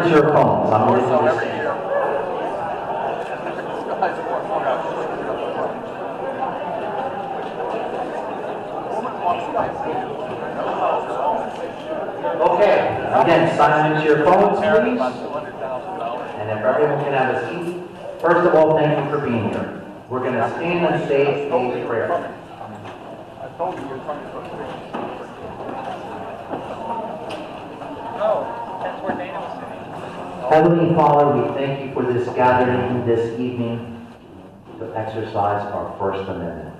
silence your phones. I'm going to do this. Okay, again, silence your phones, please. And if everyone can have a seat. First of all, thank you for being here. We're going to stand and say a prayer. I told you you're coming for a No, that's where Dana was sitting. Heavenly Father, we thank you for this gathering this evening to exercise our First Amendment.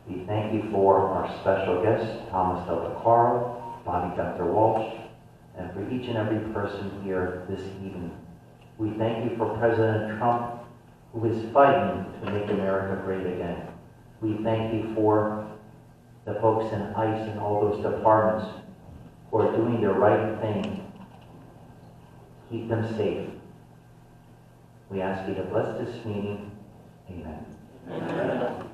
We thank you for our special guests, Thomas Delta Carl, Bobby Dr. Walsh, and for each and every person here this evening. We thank you for President Trump, who is fighting to make America great again. We thank you for the folks in ICE and all those departments who are doing the right thing. Keep them safe. We ask you to bless this meeting. Amen. Amen.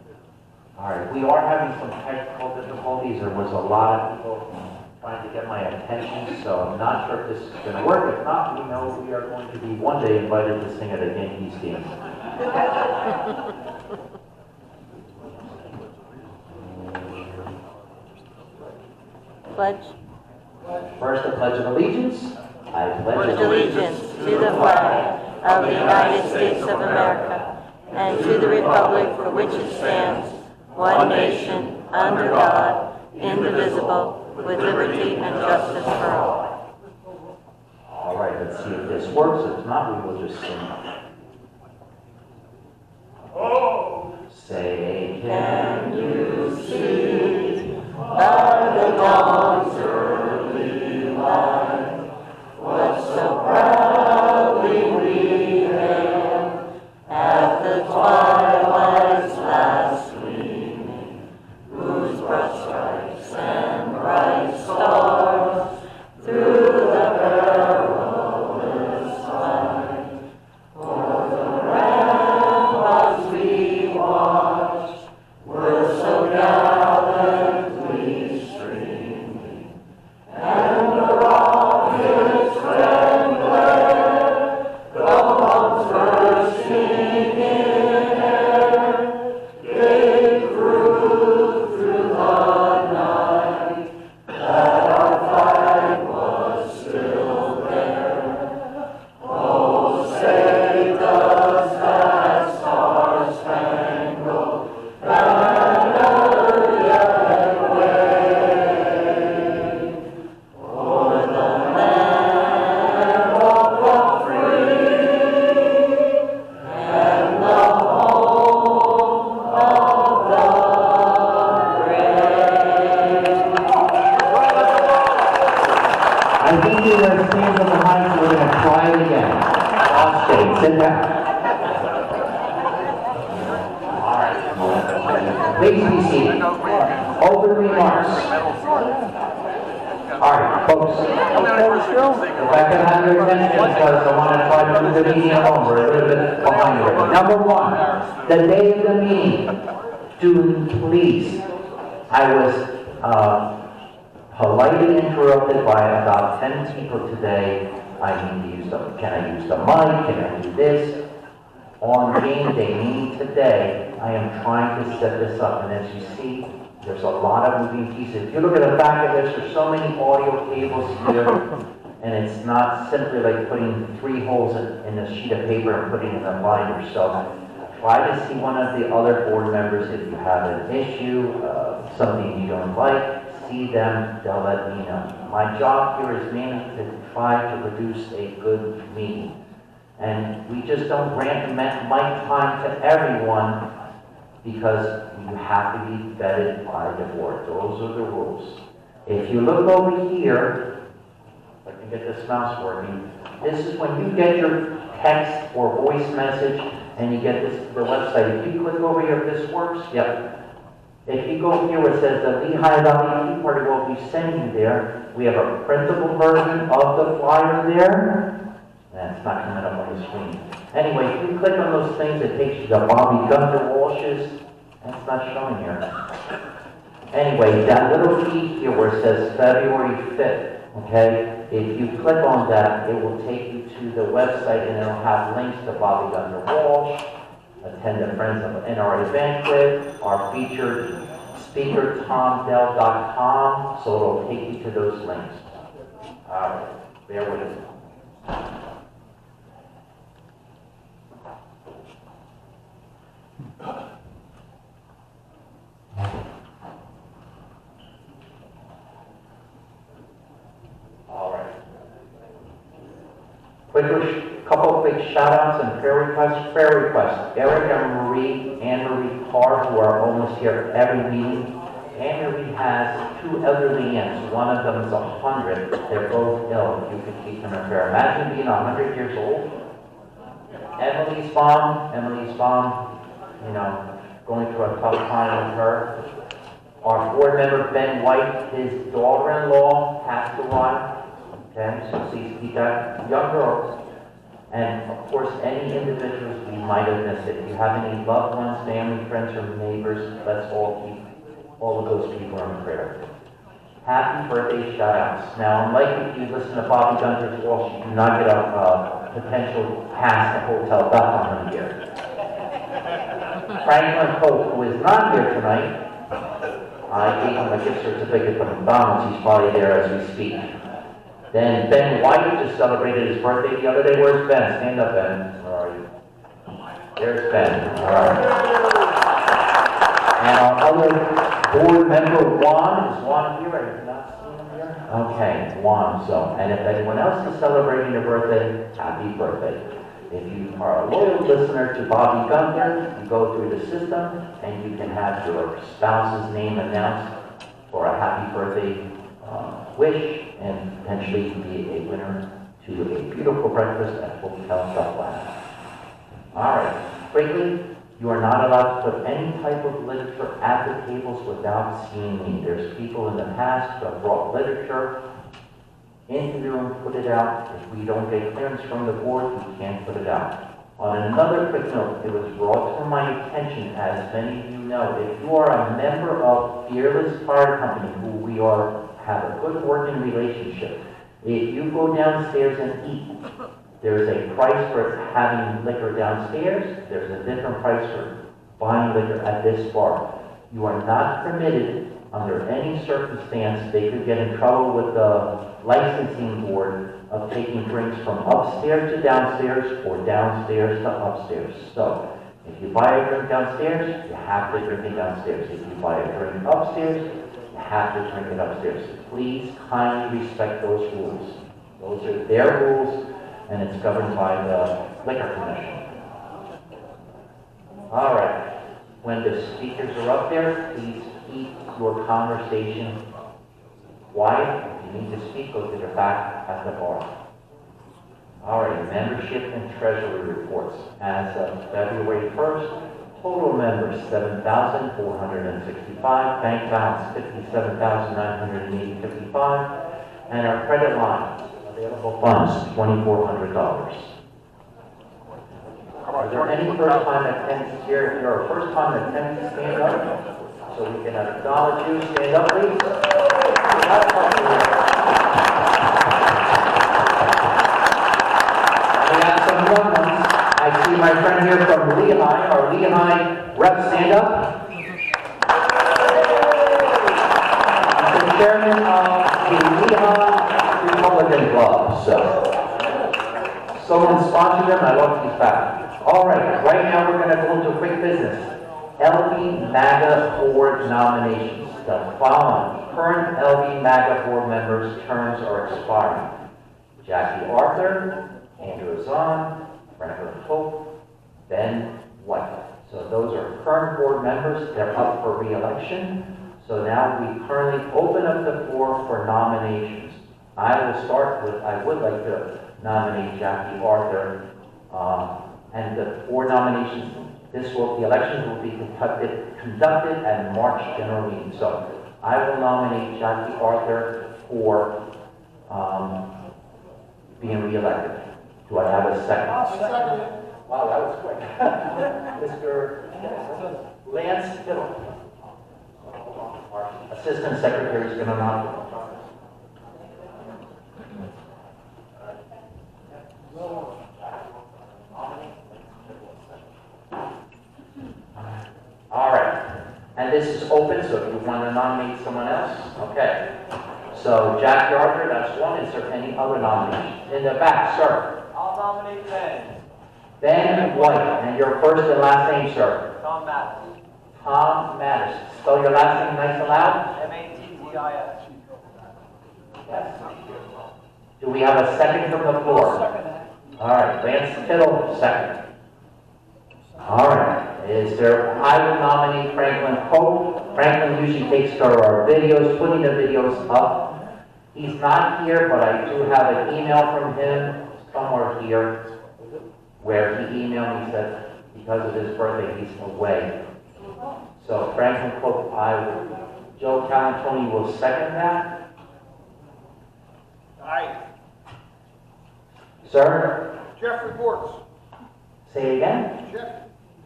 All right, we are having some technical difficulties. There was a lot of people trying to get my attention, so I'm not sure if this is going to work. If not, we know we are going to be one day invited to sing at a Yankees game. Pledge. First, the Pledge of Allegiance. I Pledge allegiance to the flag of the United States of America and to the republic for which it stands, one nation, under God, indivisible, with liberty and justice for all. All right, let's see if this works. If not, we will just sing. Oh! Say, can you see by the dawn's early light what so proudly we hailed at the twilight's last gleaming, whose broad stripes and bright stars through the perilous fight o'er the ramparts we watched were so gallantly streaming, and the rocket's red glare, the bombs bursting in air, gave proof through the night that our flag was still there. Oh, say does that star-spangled banner yet wave o'er the land of the free and the home of the brave? I think you were standing on the heights. We're going to try it again. On stage, sit down. All right. Please be seated. Open remarks. All right, folks. If I can have your attention, because I want to try to move the meeting along. We're a little bit behind here. Number one, the day of the meeting. Student, please. I was politely interrupted by about 10 people today. I need to use the, can I use the mic? Can I do this? On game day, meaning today, I am trying to set this up. And as you see, there's a lot of moving pieces. If you look at the back of this, there's so many audio cables here. And it's not simply like putting 3 holes in a sheet of paper and putting it in a binder. So try to see one of the other board members if you have an issue, something you don't like. See them, they'll let me know. My job here is mainly to try to produce a good meeting. And we just don't grant mic time to everyone because you have to be vetted by the board. Those are the rules. If you look over here, if I can get this mouse working, this is when you get your text or voice message and you get this the website. If you click over here, if this works, yep. If you go here where it says the Lehigh Valley Tea Party will be sending there, we have a printable version of the flyer there. That's not coming up on the screen. Anyway, if you click on those things, it takes you to Bobby Gunther Walsh's. That's not showing here. Anyway, that little key here where it says February 5th, okay? If you click on that, it will take you to the website and it'll have links to Bobby Gunther Walsh, attend the Friends of NRA banquet, our featured speaker, TomDell.com, so it'll take you to those links. All right, bear with me. All right. Couple quick shout-outs and prayer requests. Prayer requests. Eric and Anne Marie Carr, who are almost here every meeting. Anne Marie has 2 elderly aunts. One of them is 100. They're both ill. If you could keep them in prayer. Imagine being 100 years old. Emily's mom, you know, going through a tough time with her. Our board member, Ben White, his daughter-in-law passed away. Okay, so please keep that. Young girls. And of course, any individuals we might have missed. If you have any loved ones, family, friends, or neighbors, let's all keep all of those people in prayer. Happy birthday shout-outs. Now, unlike if you listen to Bobby Gunther's Walsh, you do not get a potential pass to Hotel Bethlehem here. Franklin Pope, who is not here tonight, I gave him a gift certificate from McDonald's. He's probably there as we speak. Then Ben White just celebrated his birthday the other day. Where's Ben? Stand up, Ben. Where are you? There's Ben. All right. And our other board member, Juan. Is Juan here? I did not see him here. Okay, Juan. So, and if anyone else is celebrating a birthday, happy birthday. If you are a loyal listener to Bobby Gunther, you go through the system and you can have your spouse's name announced for a happy birthday wish, and potentially be a winner to a beautiful breakfast at Hotel Bethlehem. All right. Quickly, you are not allowed to put any type of literature at the tables without seeing me. There's people in the past who have brought literature into the room, put it out. If we don't get clearance from the board, we can't put it out. On another quick note, it was brought to my attention, as many of you know, if you are a member of Fearless Fire Company, who we have a good working relationship, if you go downstairs and eat, there's a price for having liquor downstairs, there's a different price for buying liquor at this bar. You are not permitted, under any circumstance, they could get in trouble with the licensing board of taking drinks from upstairs to downstairs or downstairs to upstairs. So, if you buy a drink downstairs, you have to drink it downstairs. If you buy a drink upstairs, you have to drink it upstairs. Please kindly respect those rules. Those are their rules, and it's governed by the Liquor Commission. All right. When the speakers are up there, please keep your conversation quiet. If you need to speak, go to the back at the bar. All right, membership and treasury reports. As of February 1st, total members 7,465, bank balance 57,980.55, and our credit line, available funds $2,400. Are there any first-time attendees here? If you're a first-time attendee, stand up so we can acknowledge you. Stand up, please. We have some young ones. I see my friend here from Lehigh. Our Lehigh rep, stand up. I'm the chairman of the Lehigh Republican Club. So, someone sponsored them. I love these back. All right, right now we're going to go into quick business. LV-MAGA board nominations. The following current LV-MAGA board members' terms are expiring: Jackie Arthur, Andrew Zahn, Franklin Pope, Ben White. So those are current board members. They're up for re-election. So now we currently open up the floor for nominations. I will start with, I would like to nominate Jackie Arthur. And the four nominations, the elections will be conducted at March general meeting. So I will nominate Jackie Arthur for being re-elected. Do I have a second? I'll second it. Wow, that was quick. Mr. Lance Fiddle. Our Assistant Secretary is going to nominate. And this is open, so if you want to nominate someone else, okay. So Jack Yarder, that's one. Is there any other nominations? In the back, sir. I'll nominate Ben. Ben White, and your first and last name, sir. Tom Mattis. Tom Mattis. Spell your last name nice and loud. M-A-T-T-I-S. Yes. Do we have a second from the floor? All right, Lance Kittle, second. All right. I would nominate Franklin Pope. Franklin usually takes care of our videos, putting the videos up. He's not here, but I do have an email from him somewhere here where he emailed me, said because of his birthday, he's away. So Franklin Pope, Joe Calantoni will second that. Aye. Sir? Jeffrey Bortz. Say it again?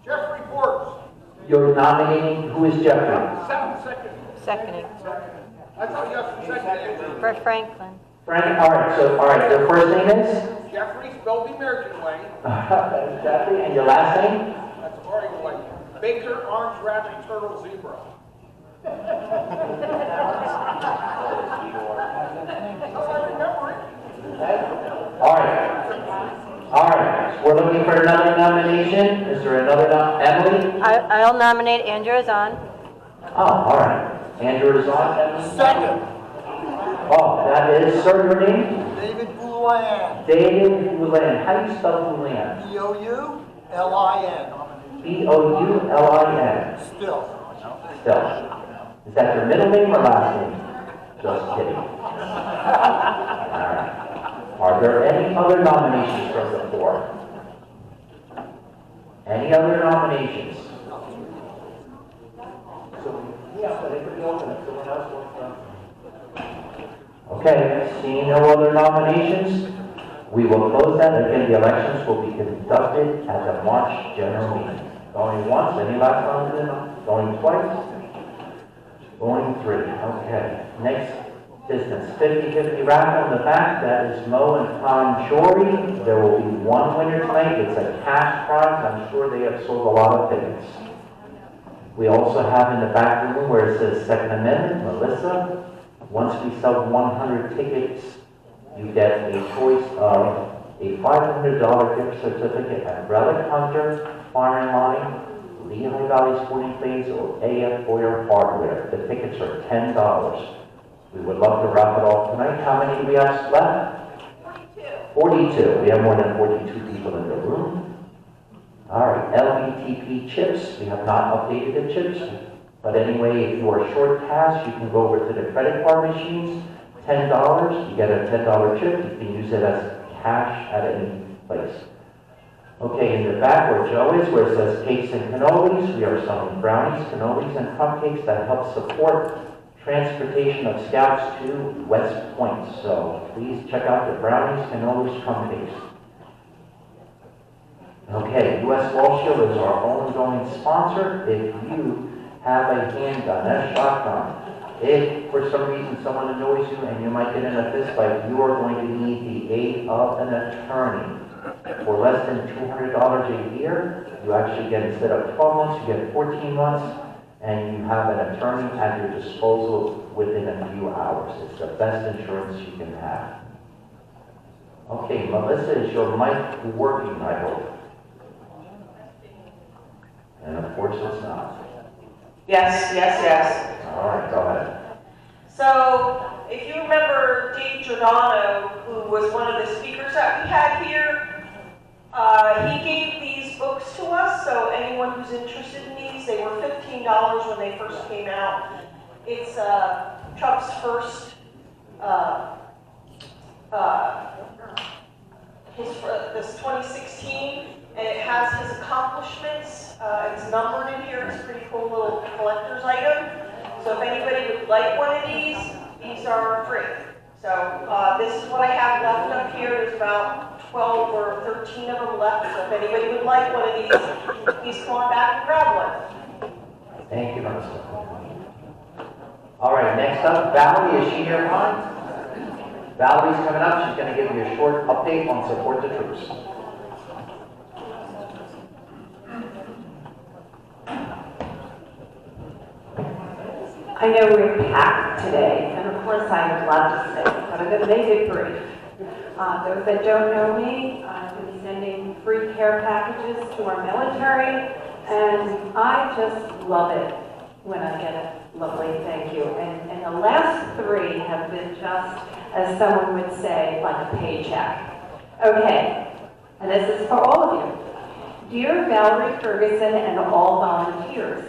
Jeffrey Bortz. You're nominating, who is Jeffrey? Second. Seconding. I thought you asked for second. For Franklin. Frank, all right, your first name is? Jeffrey, spelled the American way. That's Jeffrey, and your last name? That's Orion way. Baker, orange, rabbit, turtle, zebra. All right, we're looking for another nomination. Is there another Emily? I'll nominate Andrew Azan. Oh, all right. Andrew is on. Second. Oh, that is, sir, your name? David Boulan. David Boulin. How do you spell Boulin? B-O-U-L-I-N. B-O-U-L-I-N. Still. Still. Is that your middle name or last name? Just kidding. All right. Are there any other nominations from the floor? Any other nominations? Okay, seeing no other nominations, we will close that. Again, the elections will be conducted at the March general meeting. Going once, any last nomination? Going twice? Going three. Okay. Next business, 50-50 raffle in the back. That is Mo and Tom Jory. There will be one winner tonight. It's a cash prize. I'm sure they have sold a lot of tickets. We also have in the back room where it says Second Amendment, Melissa. Once we sell 100 tickets, you get a choice of a $500 gift certificate at Relic Hunter, Firing Line, Lehigh Valley Sporting Clays, or AF Boyer Hardware. The tickets are $10. We would love to wrap it off tonight. How many do we have left? 42. We have more than 42 people in the room. All right, LVTP chips. We have not updated the chips. But anyway, if you are short cash, you can go over to the credit card machines. $10. You get a $10 chip. You can use it as cash at any place. Okay, in the back where Joe is, where it says cakes and cannolis, we are selling brownies, cannolis, and cupcakes that help support transportation of scouts to West Point. So please check out the brownies, cannolis, cupcakes. Okay, U.S. Wall Shield is our ongoing sponsor. If you have a handgun, a shotgun, if for some reason someone annoys you and you might get in a fist fight, you are going to need the aid of an attorney. For less than $200 a year, you actually get, instead of 12 months, you get 14 months, and you have an attorney at your disposal within a few hours. It's the best insurance you can have. Okay, Melissa, is your mic working, I hope? And of course it's not. Yes. All right, go ahead. So, if you remember Dave Giordano, who was one of the speakers that we had here, he gave these books to us, so anyone who's interested in these, they were $15 when they first came out. It's Trump's first, this 2016, and it has his accomplishments. It's numbered in here. It's a pretty cool little collector's item. So if anybody would like one of these are free. So this is what I have left up here. There's about 12 or 13 of them left. So if anybody would like one of these, please come on back and grab one. Thank you, Melissa. All right, next up, Valerie. Is she here, Ron? Valerie's coming up. She's going to give you a short update on Support the Troops. I know we're packed today, and of course I have a lot to say, but I'm going to make it brief. Those that don't know me, I'm going to be sending free care packages to our military, and I just love it when I get a lovely thank you. And the last three have been just, as someone would say, like a paycheck. Okay, and this is for all of you. Dear Valerie Ferguson and all volunteers,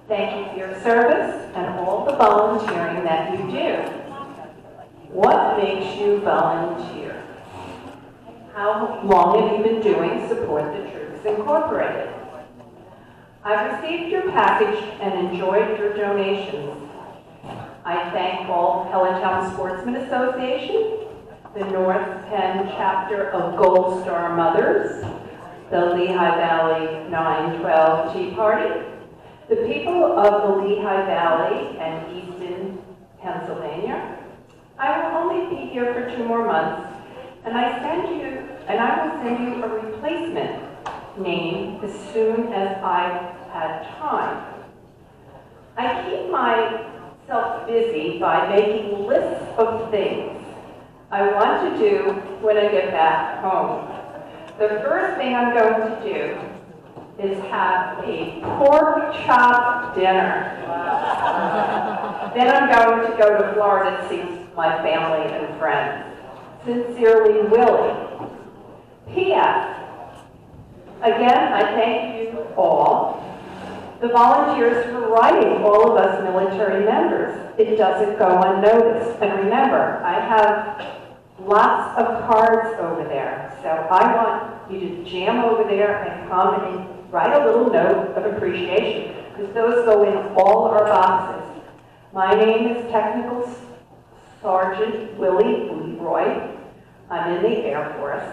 thank you for your service and all the volunteering that you do. What makes you volunteer? How long have you been doing Support the Troops Incorporated? I've received your package and enjoyed your donations. I thank all Pelletown Sportsman Association, the North Penn chapter of Gold Star Mothers, the Lehigh Valley 912 Tea Party, the people of the Lehigh Valley and Easton, Pennsylvania. I will only be here for 2 more months, and I will send you a replacement name as soon as I had time. I keep myself busy by making lists of things I want to do when I get back home. The first thing I'm going to do is have a pork chop dinner. Then I'm going to go to Florida to see my family and friends. Sincerely, Willie. P.S. Again, I thank you all, the volunteers, for writing all of us military members. It doesn't go unnoticed. And remember, I have lots of cards over there, so I want you to jam over there and come and write a little note of appreciation, because those go in all our boxes. My name is Technical Sergeant Willie Leroy. I'm in the Air Force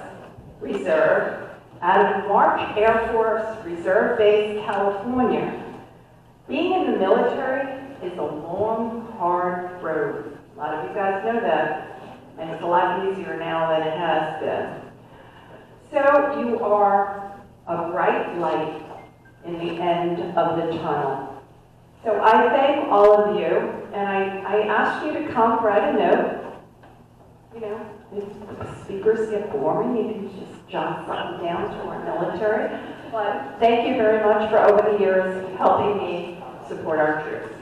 Reserve out of March Air Force Reserve Base, California. Being in the military is a long, hard road. A lot of you guys know that, and it's a lot easier now than it has been. So you are a bright light in the end of the tunnel. So I thank all of you, and I ask you to come write a note. You know, if speakers get boring, you can just jot something down to our military. But thank you very much for over the years helping me support our troops.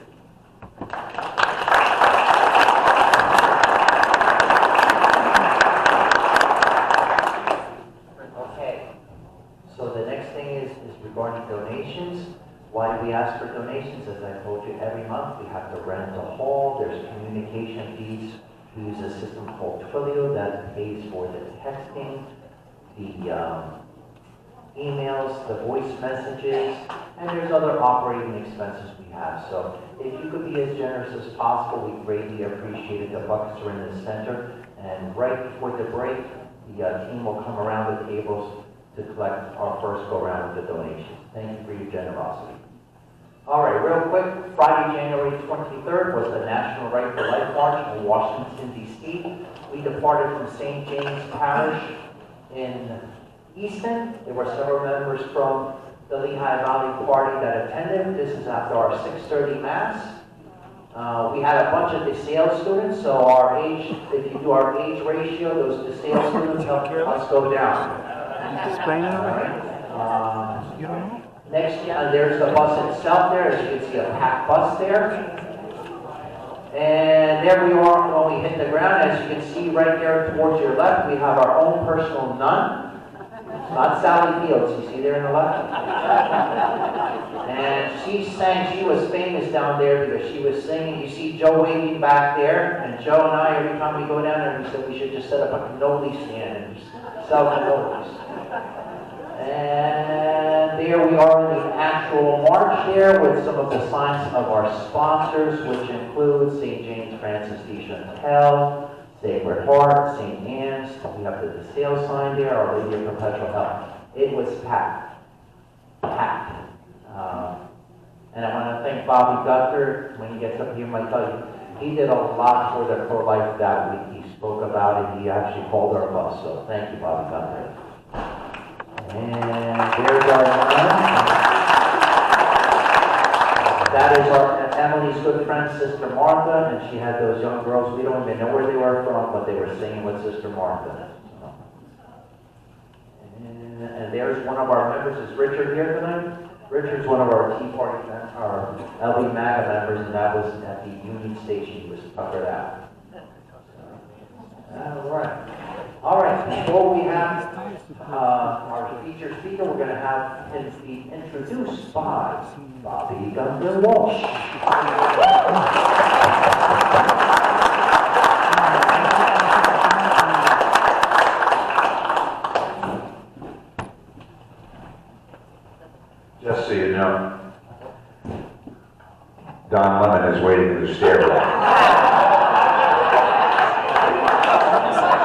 Okay, so the next thing is regarding donations. Why do we ask for donations? As I told you, every month we have to rent a hall. There's communication fees. We use a system called Twilio that pays for the texting, the emails, the voice messages, and there's other operating expenses we have. So if you could be as generous as possible, we greatly appreciate it. The buckets are in the center, and right before the break, the team will come around the tables to collect our first go-around with the donations. Thank you for your generosity. All right, real quick, Friday, January 23rd was the National Right to Life March in Washington, D.C. We departed from St. James Parish in Easton. There were several members from the Lehigh Valley Party that attended. This is after our 6:30 Mass. We had a bunch of DeSales students, so our age, if you do our age ratio, those DeSales students help us go down. Explain it. All right. You don't know? Next, there's the bus itself there. As you can see, a packed bus there. And there we are when we hit the ground. As you can see right there towards your left, we have our own personal nun. Not Sally Fields, you see there in the left? And she sang, she was famous down there because she was singing. You see Joe waving back there, and Joe and I, every time we go down there, we said we should just set up a cannoli stand and just sell cannolis. And there we are in the actual march there with some of the signs of our sponsors, which include St. James Francis de Chantal, Sacred Heart, St. Anne's. We have the sales sign there, Our Lady of Perpetual Help. It was packed. Packed. And I want to thank Bobby Gutter. When he gets up here, I tell you, he did a lot for the pro-life that week. He spoke about it. He actually called our bus. So thank you, Bobby Gutter. And there's our nun. That is our, Emily's good friend, Sister Martha, and she had those young girls, we don't even know where they were from, but they were singing with Sister Martha. And there's one of our members. Is Richard here tonight? Richard's one of our Tea Party, our LV-MAGA members, and that was at the Union Station. He was tuckered out. All right. All right, before we have our featured speaker, we're going to have him be introduced by Bobby Gunther Walsh. Just so you know, Don Lemon is waiting in the stairwell.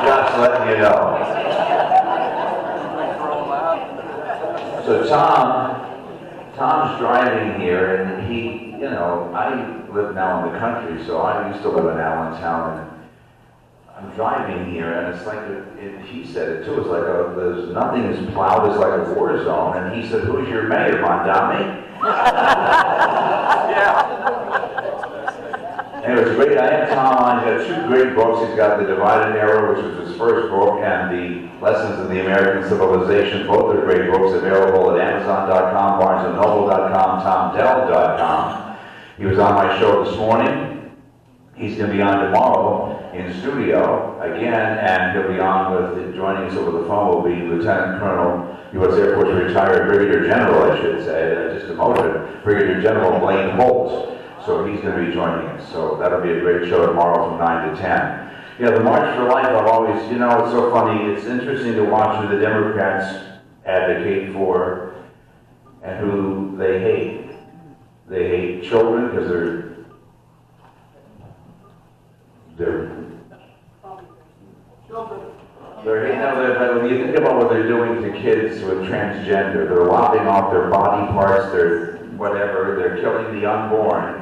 Just letting you know. So Tom's driving here, and he, you know, I live now in the country, so I used to live in Allentown, and I'm driving here, and it's like, he said it too, it's like, there's nothing as plowed as like a war zone, and he said, who's your mayor, Mondami? Anyway, it's great. I have Tom on. He's got two great books. He's got The Divided Era, which was his first book, and The Lessons of the American Civilization. Both are great books available at Amazon.com, BarnesandNoble.com, TomDell.com. He was on my show this morning. He's going to be on tomorrow in studio again, and he'll be on with, joining us over the phone will be Lieutenant Colonel, U.S. Air Force retired Brigadier General, I should say, just demoted, Brigadier General Blaine Holt. So he's going to be joining us. So that'll be a great show tomorrow from 9 to 10. Yeah, the March for Life, I've always, you know, it's so funny. It's interesting to watch who the Democrats advocate for and who they hate. They hate children because when you think about what they're doing to kids with transgender, they're lopping off their body parts, they're whatever, they're killing the unborn.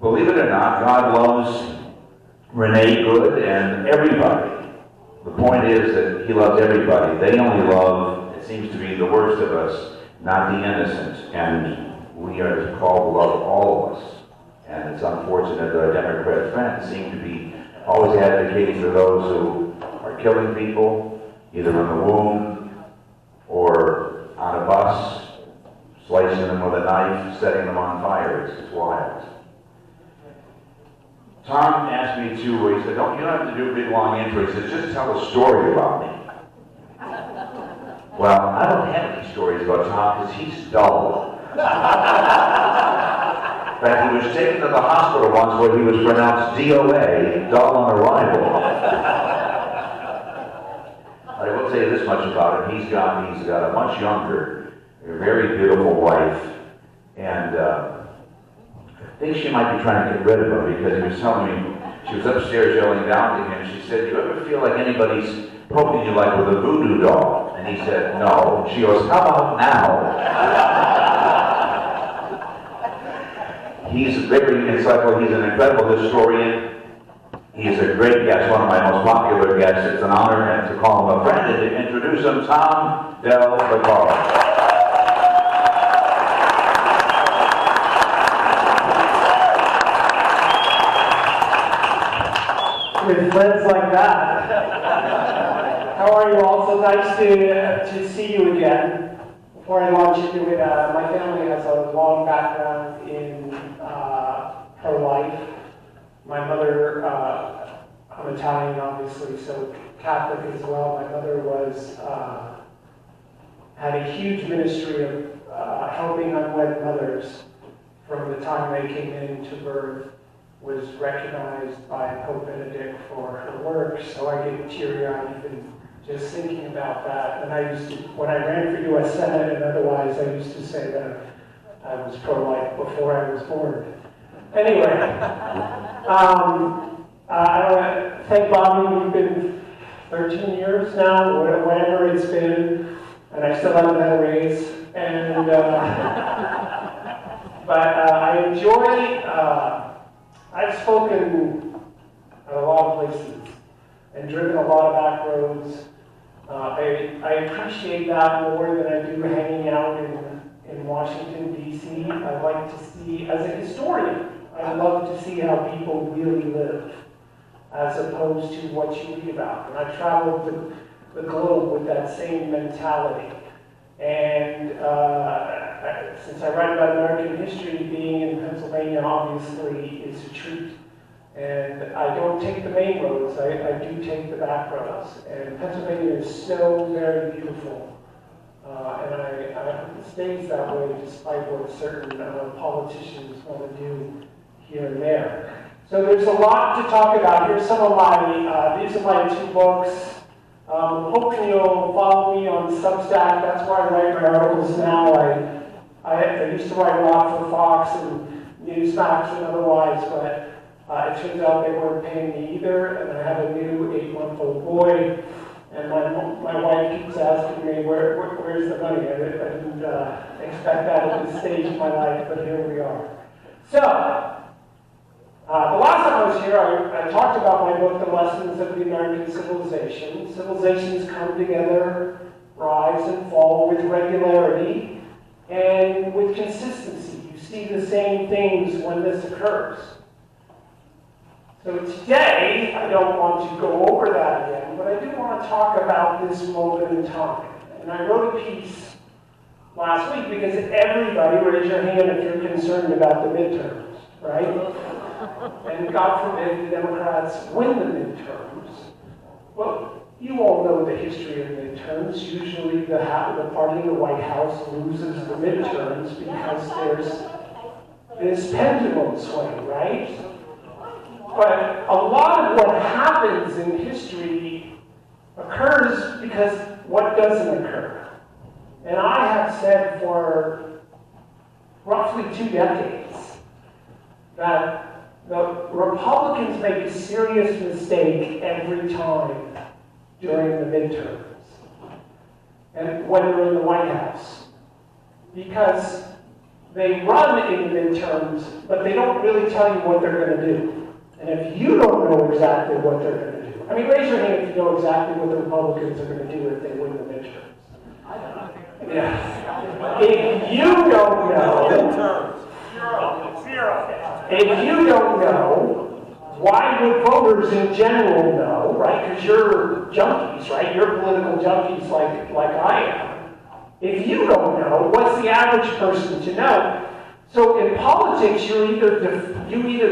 Believe it or not, God loves Renee Good and everybody. The point is that he loves everybody. They only love, it seems to be, the worst of us, not the innocent. And we are called to love all of us. And it's unfortunate that our Democrat friends seem to be always advocating for those who are killing people, either in the womb or on a bus, slicing them with a knife, setting them on fire. It's wild. Tom asked me to, he said, you don't have to do a big long intro. He said, just tell a story about me. Well, I don't have any stories about Tom because he's dull. In fact, he was taken to the hospital once where he was pronounced DOA, dull on arrival. I will tell you this much about him. He's got a much younger, a very beautiful wife, and I think she might be trying to get rid of him because he was telling me, she was upstairs yelling down to him. She said, do you ever feel like anybody's poking you like with a voodoo doll? And he said, no. And she goes, how about now? He's an incredible historian. He's a great guest, one of my most popular guests. It's an honor and to call him a friend and to introduce him, Tom Del Vaccaro. With friends like that. How are you all? So nice to see you again. Before I launch into it, my family has a long background in pro-life. My mother, I'm Italian obviously, so Catholic as well. My mother had a huge ministry of helping unwed mothers from the time they came into birth. Was recognized by Pope Benedict for her work, so I get teary-eyed even just thinking about that. And when I ran for U.S. Senate and otherwise, I used to say that I was pro-life before I was born. Anyway, I want to thank Bobby. We've been 13 years now, whatever it's been, and I still haven't had a raise. And but I enjoy. I've spoken at a lot of places and driven a lot of back roads. I appreciate that more than I do hanging out in Washington, D.C. I like to see, as a historian, I love to see how people really live, as opposed to what you read about. And I traveled the globe with that same mentality. And since I write about American history, being in Pennsylvania obviously is a treat. And I don't take the main roads, I do take the back roads. And Pennsylvania is so very beautiful. And I hope it stays that way despite what certain politicians want to do here and there. So there's a lot to talk about. Here's some of my, these are my 2 books. Hoping you'll follow me on Substack. That's where I write my articles now. I used to write a lot for Fox and Newsmax and otherwise, but it turns out they weren't paying me either. And I have a new 8-month-old boy, and my wife keeps asking me, where's the money? I didn't expect that at this stage in my life, but here we are. So, the last time I was here, I talked about my book, The Lessons of the American Civilization. Civilizations come together, rise and fall with regularity and with consistency. You see the same things when this occurs. So today, I don't want to go over that again, but I do want to talk about this moment in time. And I wrote a piece last week because everybody, raise your hand if you're concerned about the midterms, right? And God forbid the Democrats win the midterms. Well, you all know the history of midterms. Usually the party in the White House loses the midterms because there's this pendulum swing, right? But a lot of what happens in history occurs because what doesn't occur. And I have said for roughly 2 decades that the Republicans make a serious mistake every time during the midterms, and when they're in the White House, because they run in the midterms, but they don't really tell you what they're going to do. And if you don't know exactly what they're going to do, I mean, raise your hand if you know exactly what the Republicans are going to do if they win the midterms. Yeah. If you don't know, if you don't know, why would voters in general know, right? Because you're junkies, right? You're political junkies like I am. If you don't know, what's the average person to know? So in politics, you either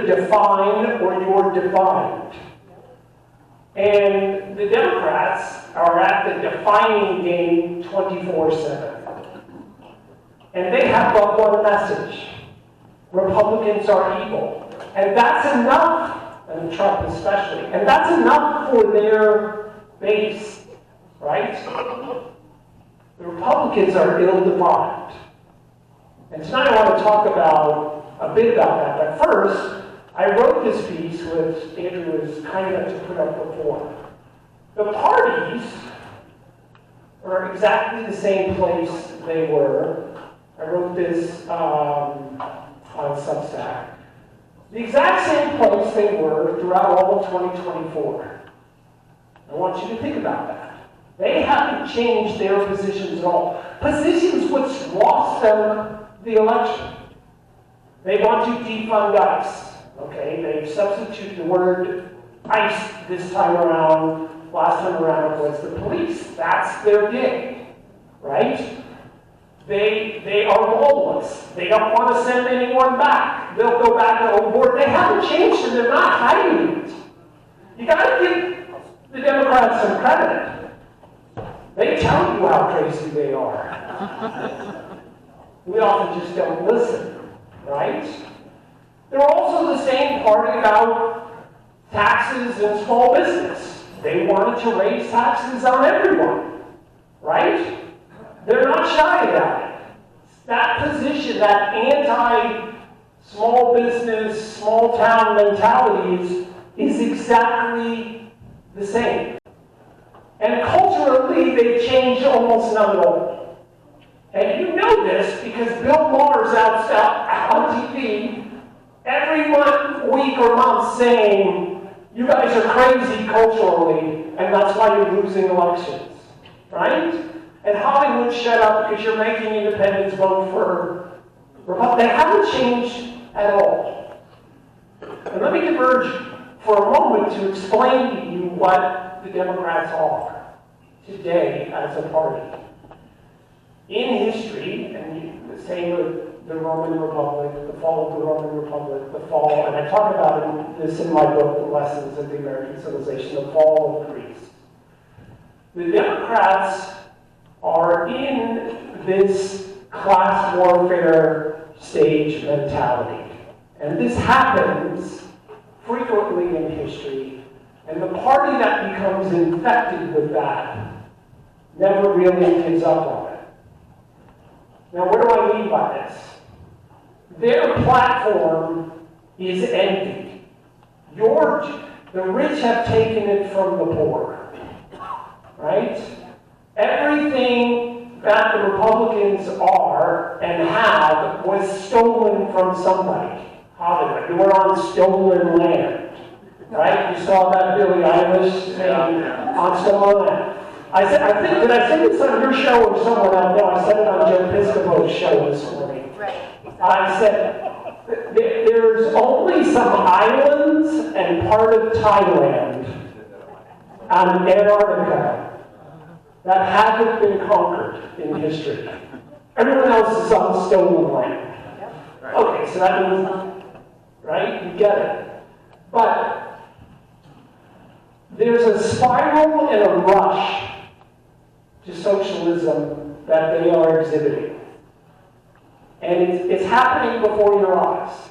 define or you're defined. And the Democrats are at the defining game 24/7. And they have but one message. Republicans are evil. And that's enough, and Trump especially, and that's enough for their base, right? The Republicans are ill-defined. And tonight I want to talk a bit about that. But first, I wrote this piece, which Andrew was kind enough to put up before. The parties are exactly the same place they were. I wrote this on Substack. The exact same place they were throughout all of 2024. I want you to think about that. They haven't changed their positions at all. Positions which lost them the election. They want to defund ICE. Okay, they've substituted the word ICE this time around. Last time around was the police. That's their gig, right? They are lawless. They don't want to send anyone back. They'll go back to old board. They haven't changed and they're not hiding it. You got to give the Democrats some credit. They tell you how crazy they are. We often just don't listen, right? They're also the same party about taxes and small business. They wanted to raise taxes on everyone, right? They're not shy about it. That position, that anti-small business, small town mentality is exactly the same. And culturally, they've changed almost none at all. And you know this because Bill Maher's out on TV every week or month saying, you guys are crazy culturally, and that's why you're losing elections, right? And Hollywood, shut up because you're making independents vote for Republicans. They haven't changed at all. And let me diverge for a moment to explain to you what the Democrats are today as a party. In history, and the same with the Roman Republic, the fall of the Roman Republic, the fall, and I talk about this in my book, The Lessons of the American Civilization, the fall of Greece. The Democrats are in this class warfare stage mentality. And this happens frequently in history, and the party that becomes infected with that never really gives up on it. Now, what do I mean by this? Their platform is empty. The rich have taken it from the poor, right? Everything that the Republicans are and have was stolen from somebody. Hollywood. We're on stolen land, right? You saw that Billie Eilish saying on stolen land. Did I say this on your show or someone else? No, I said it on Joe Piscopo's show this morning. Right. I said, there's only some islands and part of Thailand and Antarctica that haven't been conquered in history. Everyone else is on stolen land. Okay, so that means, right? You get it. But there's a spiral and a rush to socialism that they are exhibiting. And it's happening before your eyes.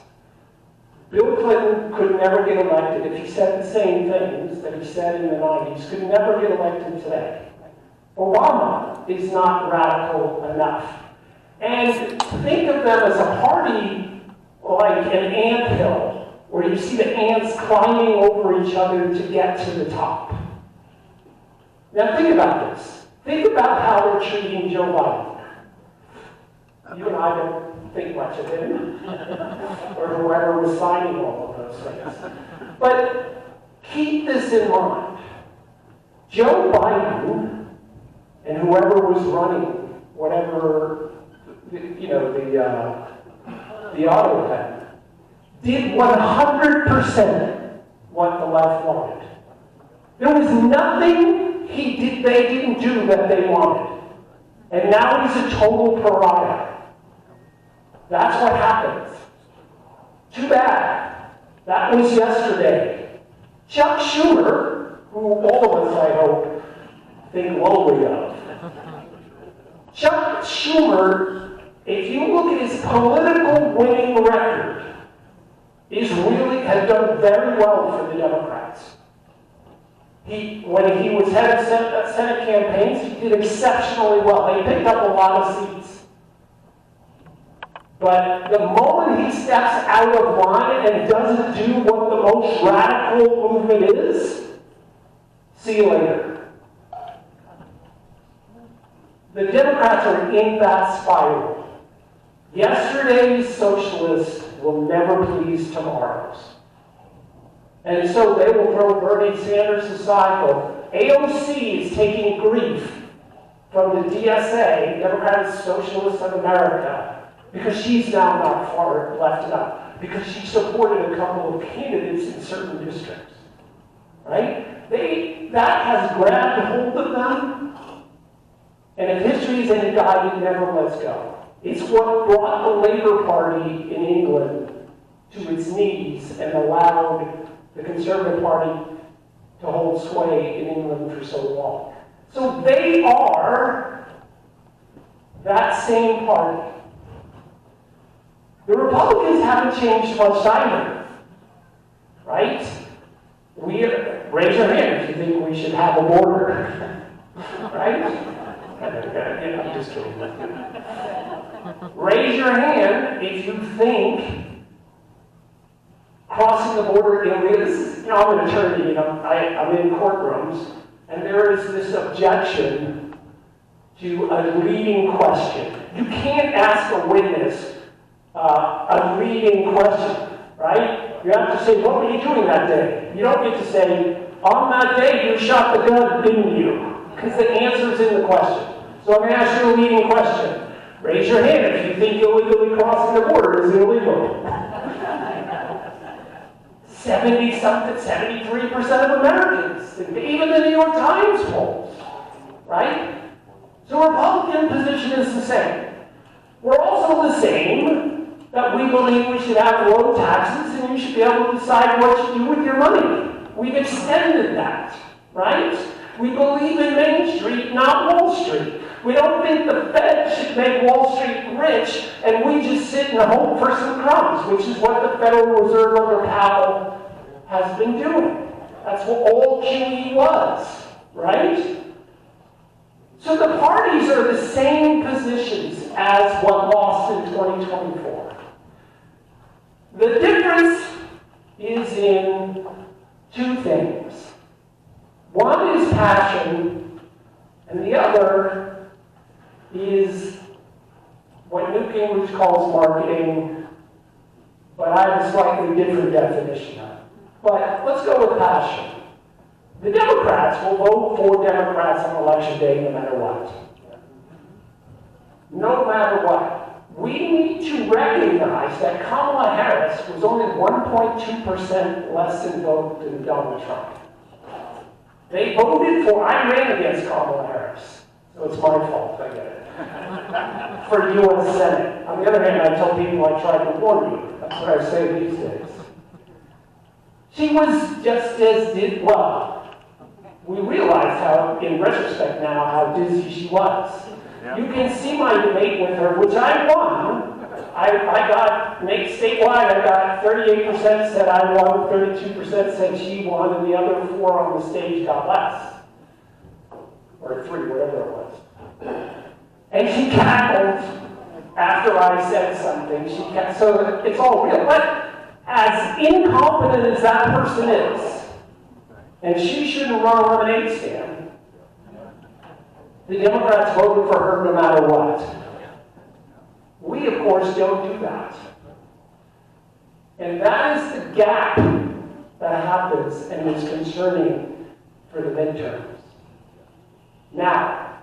Bill Clinton could never get elected if he said the same things that he said in the 90s, could never get elected today. Obama is not radical enough. And think of them as a party like an anthill, where you see the ants climbing over each other to get to the top. Now think about this. Think about how they're treating Joe Biden. You and I don't think much of him, or whoever was signing all of those things. But keep this in mind. Joe Biden and whoever was running whatever, the auto pen, did 100% what the left wanted. There was nothing they didn't do that they wanted. And now he's a total pariah. That's what happens. Too bad. That was yesterday. Chuck Schumer, who all of us, I hope, think lowly of. Chuck Schumer, if you look at his political winning record, has done very well for the Democrats. When he was head of Senate campaigns, he did exceptionally well. They picked up a lot of seats. But the moment he steps out of line and doesn't do what the most radical movement is, see you later. The Democrats are in that spiral. Yesterday's socialists will never please tomorrow's. And so they will throw Bernie Sanders aside. Well, AOC is taking grief from the DSA, Democratic Socialists of America, because she's now not far left enough, because she supported a couple of candidates in certain districts. Right? That has grabbed hold of them, and if history is any guide, it never lets go. It's what brought the Labour Party in England to its knees and allowed the Conservative Party to hold sway in England for so long. So they are that same party. The Republicans haven't changed much either, right? Raise your hand if you think we should have a border, right? I'm just kidding. Raise your hand if you think crossing the border illegally. I'm an attorney, I'm in courtrooms, and there is this objection to a leading question. You can't ask a witness a leading question, right? You have to say, what were you doing that day? You don't get to say, on that day you shot the gun, didn't you? Because the answer's in the question. So I'm going to ask you a leading question. Raise your hand if you think illegally crossing the border is illegal. 70-something, 73% of Americans, even the New York Times polls, right? So Republican position is the same. We're also the same that we believe we should have low taxes and you should be able to decide what you do with your money. We've extended that, right? We believe in Main Street, not Wall Street. We don't think the Fed should make Wall Street rich and we just sit and hope for some crumbs, which is what the Federal Reserve under Powell has been doing. That's what all QE was, right? So the parties are the same positions as what lost in 2024. The difference is in two things. One is passion, and the other is what Newt Gingrich calls marketing, but I have a slightly different definition of it. But let's go with passion. The Democrats will vote for Democrats on election day no matter what. No matter what. We need to recognize that Kamala Harris was only 1.2% less in vote than Donald Trump. They voted for, I ran against Kamala Harris, so it's my fault, I get it, for U.S. Senate. On the other hand, I tell people I tried to warn you. That's what I say these days. She was just as well. We realize how, in retrospect now, how dizzy she was. Yeah. You can see my debate with her, which I won. I got, statewide, I got 38% said I won, 32% said she won, and the other 4 on the stage got less. Or 3, whatever it was. And she cackled after I said something. So it's all real. But as incompetent as that person is, and she shouldn't run a lemonade stand, the Democrats voted for her no matter what. We, of course, don't do that. And that is the gap that happens and is concerning for the midterms. Now,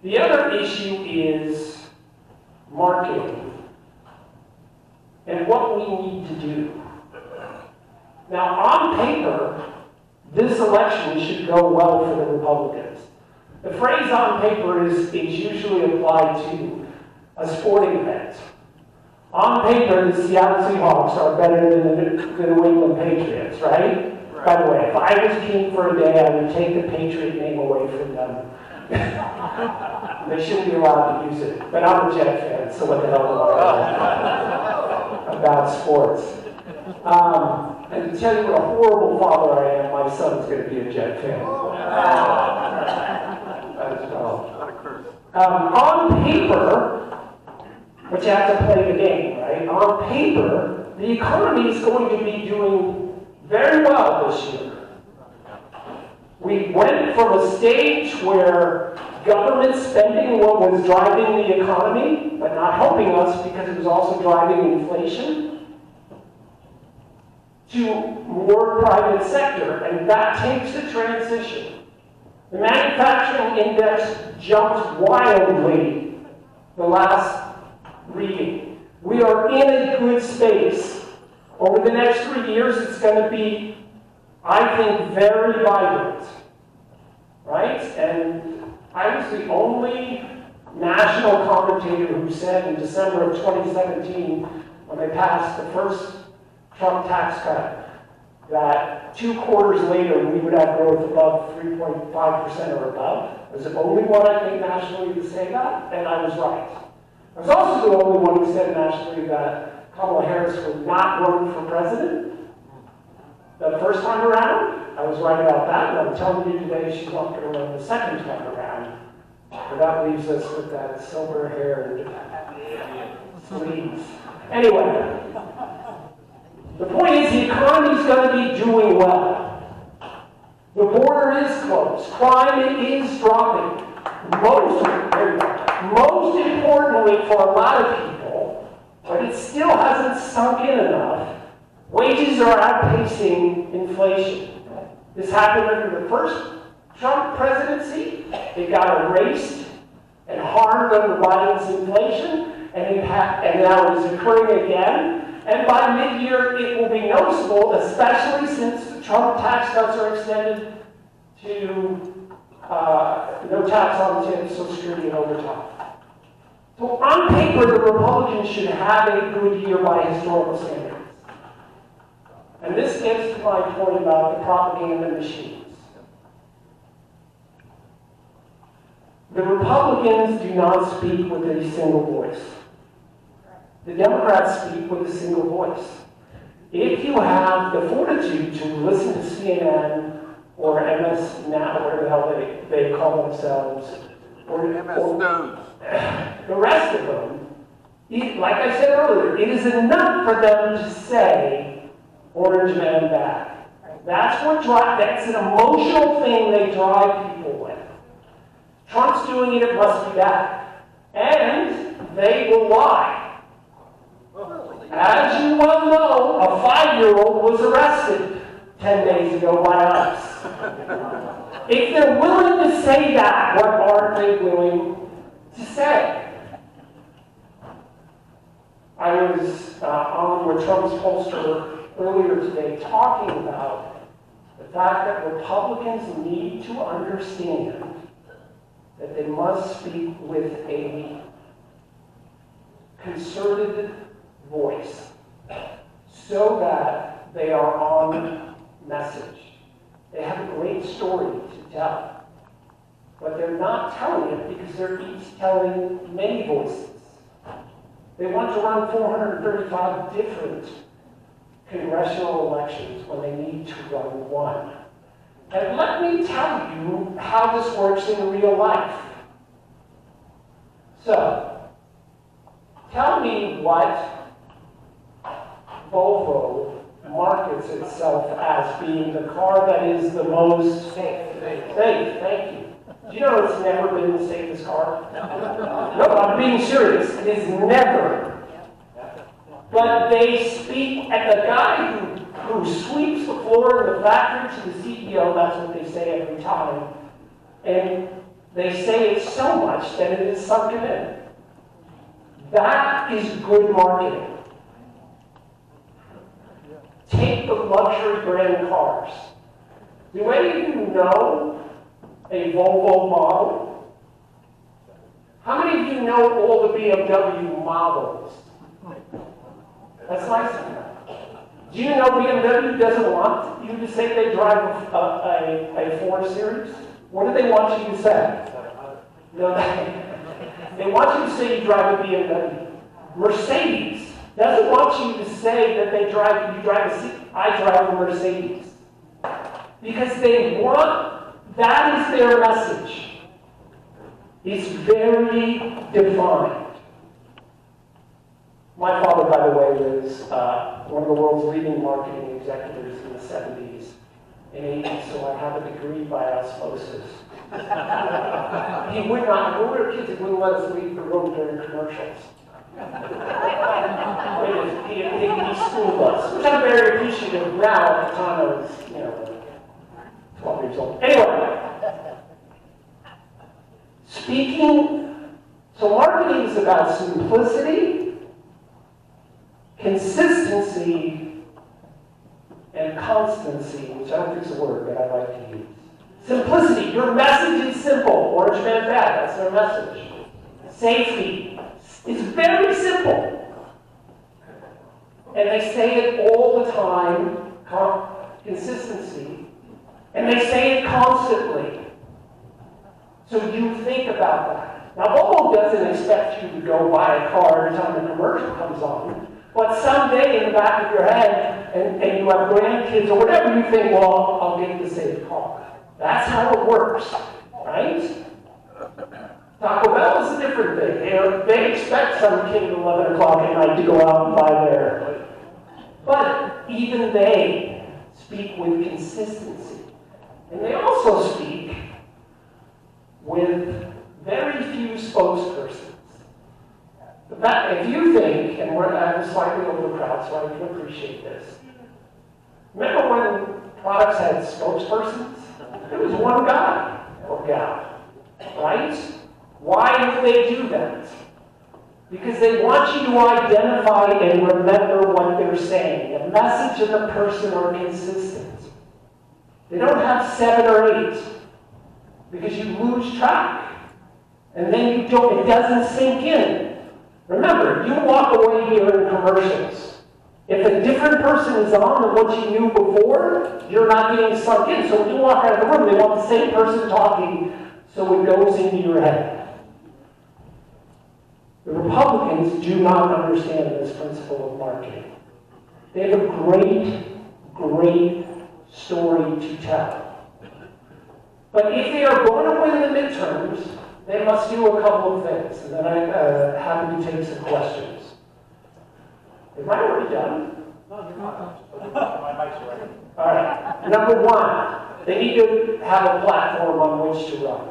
the other issue is marketing and what we need to do. Now, on paper, this election should go well for the Republicans. The phrase on paper is usually applied to a sporting event. On paper, the Seattle Seahawks are better than the New England Patriots, right? By the way, if I was king for a day, I would take the Patriot name away from them. They shouldn't be allowed to use it. But I'm a Jet fan, so what the hell do I know about sports? And to tell you what a horrible father I am, my son's going to be a Jet fan. As well. On paper, but you have to play the game, right? On paper, the economy is going to be doing very well this year. We went from a stage where government spending was driving the economy, but not helping us because it was also driving inflation, to more private sector, and that takes a transition. The manufacturing index jumped wildly the last reading. We are in a good space. Over the next 3 years, it's going to be, I think, very vibrant, right? And I was the only national commentator who said in December of 2017, when they passed the first Trump tax cut, that 2 quarters later we would have growth above 3.5% or above. I was the only one, I think, nationally to say that, and I was right. I was also the only one who said nationally that Kamala Harris would not run for president. The first time around, I was right about that, and I'm telling you today she's not going to run the second time around. But that leaves us with that silver hair and sleeves. Anyway, the point is the economy's going to be doing well. The border is closed. Crime is dropping. Most importantly for a lot of people, but it still hasn't sunk in enough, wages are outpacing inflation. This happened under the first Trump presidency. It got erased and harmed under Biden's inflation, and now it is occurring again. And by mid-year, it will be noticeable, especially since the Trump tax cuts are extended to no tax on tips, Social Security, and overtime. So on paper, the Republicans should have a good year by historical standards. And this gets to my point about the propaganda machines. The Republicans do not speak with a single voice. The Democrats speak with a single voice. If you have the fortitude to listen to CNN or MS Now, whatever the hell they call themselves, or the rest of them, like I said earlier, it is enough for them to say Orange Man bad. That's an emotional thing they drive people with. Trump's doing it must be that. And they will lie. As you well know, a 5-year-old was arrested 10 days ago by ICE. If they're willing to say that, what aren't they willing to say? I was on with Trump's pollster earlier today talking about the fact that Republicans need to understand that they must speak with a concerted voice so that they are on message. They have a great story to tell, but they're not telling it because they're each telling many voices. They want to run 435 different congressional elections when they need to run one. And let me tell you how this works in real life. So, tell me what Volvo markets itself as being the car that is the most safe. Thank you. Do you know it's never been the safest car? No, I'm being serious. It is never. But they speak, and the guy who sweeps the floor in the factory to the CEO, that's what they say every time. And they say it so much that it is sunken in. That is good marketing. Take the luxury brand cars. Do any of you know a Volvo model? How many of you know all the BMW models? That's nice to know. Do you know BMW doesn't want you to say they drive a 4 Series? What do they want you to say? No, they want you to say you drive a BMW. Mercedes doesn't want you to say that I drive a Mercedes. Because they want, that is their message. It's very defined. My father, by the way, was one of the world's leading marketing executives in the 70s and 80s, so I have a degree by osmosis. He would not, when we were kids, he wouldn't let us leave the room during commercials. He schooled us, which I'm very appreciative now. At the time I was, 12 years old. Anyway, so marketing is about simplicity, consistency, and constancy, which I don't think is a word, but I like to use. Simplicity, your message is simple. Orange Man bad, that's their message. Safety, it's very simple. And they say it all the time, consistency, and they say it constantly. So you think about that. Now, Volvo doesn't expect you to go buy a car every time the commercial comes on, but someday in the back of your head, and you have grandkids or whatever, you think, well, I'll get the safe car. That's how it works, right? Taco Bell is a different thing. They expect some kid at 11 o'clock at night to go out and buy their. But even they speak with consistency. And they also speak with very few spokespersons. If you think, and I'm slightly overcrowded, so I can appreciate this. Remember when products had spokespersons? It was one guy or gal, right? Why would they do that? Because they want you to identify and remember what they're saying. The message and the person are consistent. They don't have 7 or 8 because you lose track. And then it doesn't sink in. Remember, you walk away here in commercials. If a different person is on than what you knew before, you're not getting sunk in. So when you walk out of the room, they want the same person talking so it goes into your head. The Republicans do not understand this principle of marketing. They have a great story to tell. But if they are going to win the midterms, they must do a couple of things. And then I'm happy to take some questions. Am I already done? No, you're not. My mic's ready. All right. Number 1, they need to have a platform on which to run.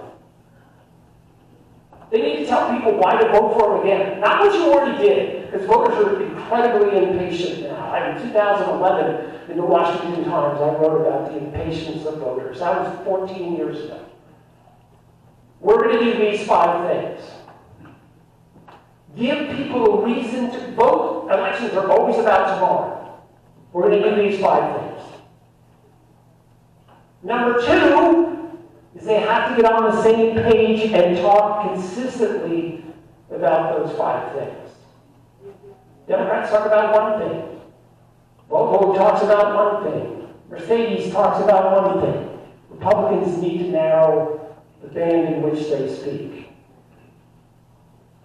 They need to tell people why to vote for them again. Not what you already did, because voters are incredibly impatient now. In 2011, in the Washington Times, I wrote about the impatience of voters. That was 14 years ago. We're going to do these 5 things. Give people a reason to vote. Elections are always about tomorrow. We're going to do these 5 things. Number 2, is they have to get on the same page and talk consistently about those 5 things. Democrats talk about one thing. Volvo talks about one thing. Mercedes talks about one thing. Republicans need to narrow the band in which they speak.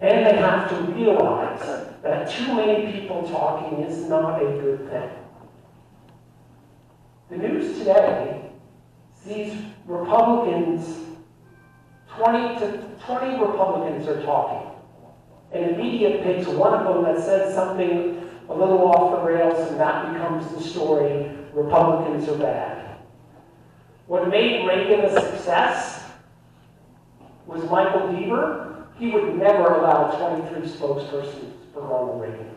And they have to realize that too many people talking is not a good thing. The news today sees Republicans, 20 Republicans are talking. And the media picks one of them that says something a little off the rails, and that becomes the story, Republicans are bad. What made Reagan a success was Michael Deaver. He would never allow 23 spokespersons for Ronald Reagan.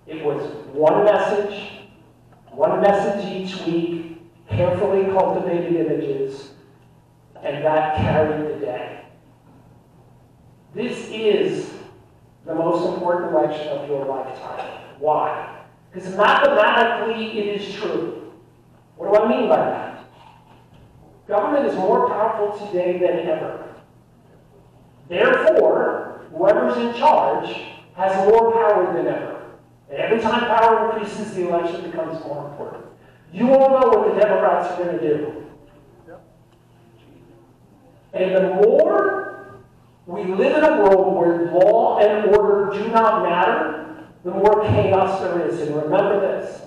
It was one message each week, carefully cultivated images, and that carried the day. This is the most important election of your lifetime. Why? Because mathematically it is true. What do I mean by that? Government is more powerful today than ever. Therefore, whoever's in charge has more power than ever. And every time power increases, the election becomes more important. You all know what the Democrats are going to do. And the more we live in a world where law and order do not matter, the more chaos there is. And remember this,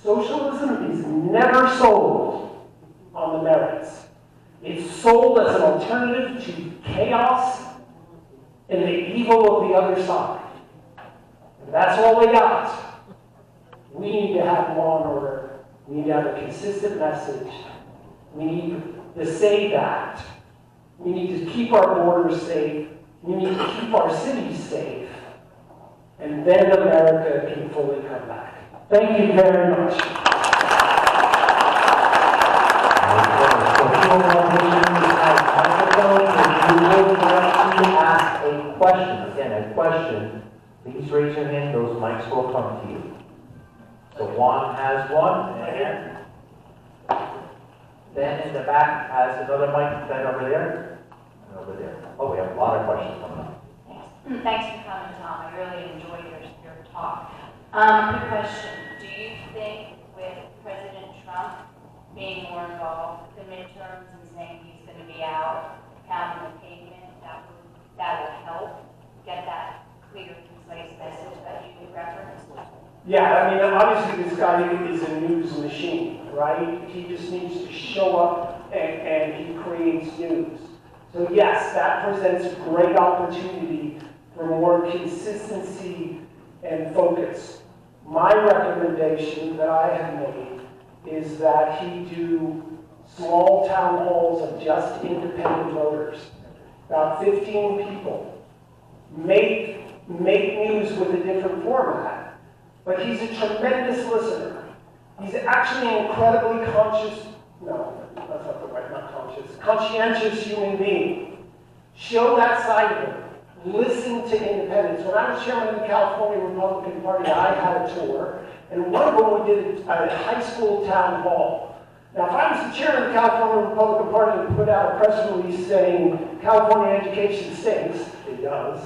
socialism is never sold on the merits. It's sold as an alternative to chaos and the evil of the other side. And that's all they got. We need to have law and order. We need to have a consistent message. We need the SAVE Act. We need to keep our borders safe. We need to keep our cities safe. And then America can fully come back. Thank you very much. Ask a question. Again, a question. Please raise your hand. Those mics will come to you. So Juan has one. And Ben in the back has another mic. Ben over there. And over there. Oh, we have a lot of questions coming up. Thanks for coming, Tom. I really enjoyed your talk. Quick question. Do you think with President Trump being more involved with the midterms and saying he's going to be out pounding the pavement, that will help get that clear, concise message that you referenced? Yeah, I mean, obviously this guy is a news machine, right? He just needs to show up and he creates news. So yes, that presents a great opportunity for more consistency and focus. My recommendation that I have made is that he do small town halls of just independent voters, about 15 people. Make news with a different format. But he's a tremendous listener. He's actually an incredibly conscientious human being. Show that side of it. Listen to independents. When I was chairman of the California Republican Party, I had a tour, and one of them we did at a high school town hall. Now, if I was the chairman of the California Republican Party and put out a press release saying California education stinks, it does,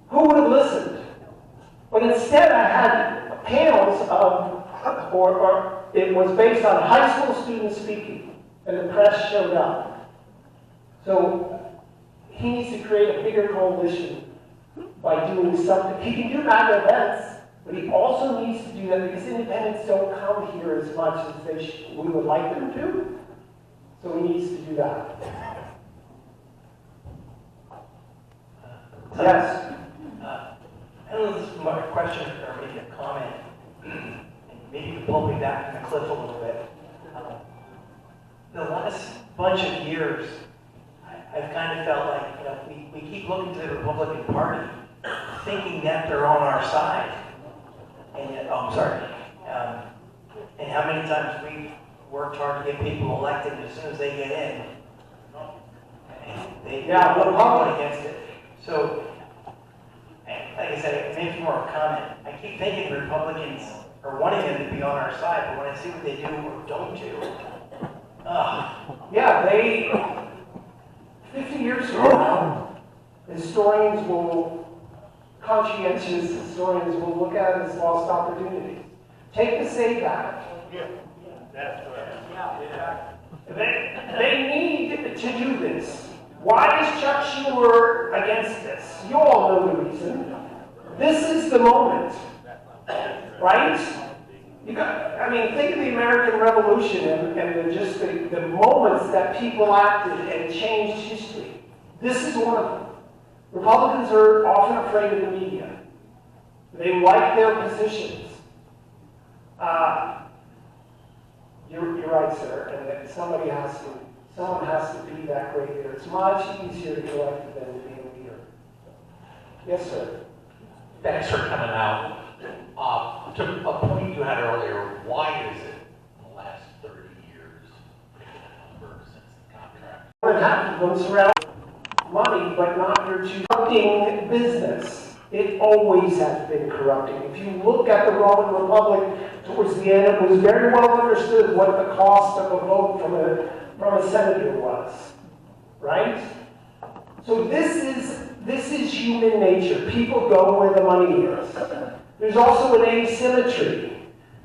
who would have listened? But instead, I had panels of, or it was based on high school students speaking, and the press showed up. So he needs to create a bigger coalition by doing something. He can do MAGA events, but he also needs to do that because independents don't come here as much as we would like them to. So he needs to do that. Yes? I don't know if this is my question or maybe a comment. And maybe you can pull me back from the cliff a little bit. The last bunch of years, I've kind of felt like, we keep looking to the Republican Party, thinking that they're on our side. And yet, and how many times we've worked hard to get people elected, and as soon as they get in, they vote against it. So, like I said, maybe more of a comment. I keep thinking Republicans are wanting them to be on our side, but when I see what they do or don't do, yeah, 50 years from now, conscientious historians will look at it as lost opportunities. Take the SAVE Act. Yeah, that's right. They need to do this. Why is Chuck Schumer against this? You all know the reason. This is the moment, right? Think of the American Revolution and just the moments that people acted and changed history. This is one of them. Republicans are often afraid of the media. They like their positions. You're right, sir, and that someone has to be that great leader. It's much easier to be elected than to be a leader. Yes, sir. Thanks for coming out. To a point you had earlier, why is it in the last 30 years, since the contract? More than half of them surround money, but not your corrupting business. It always has been corrupting. If you look at the Roman Republic towards the end, it was very well understood what the cost of a vote from a senator was, right? So this is human nature. People go where the money is. There's also an asymmetry.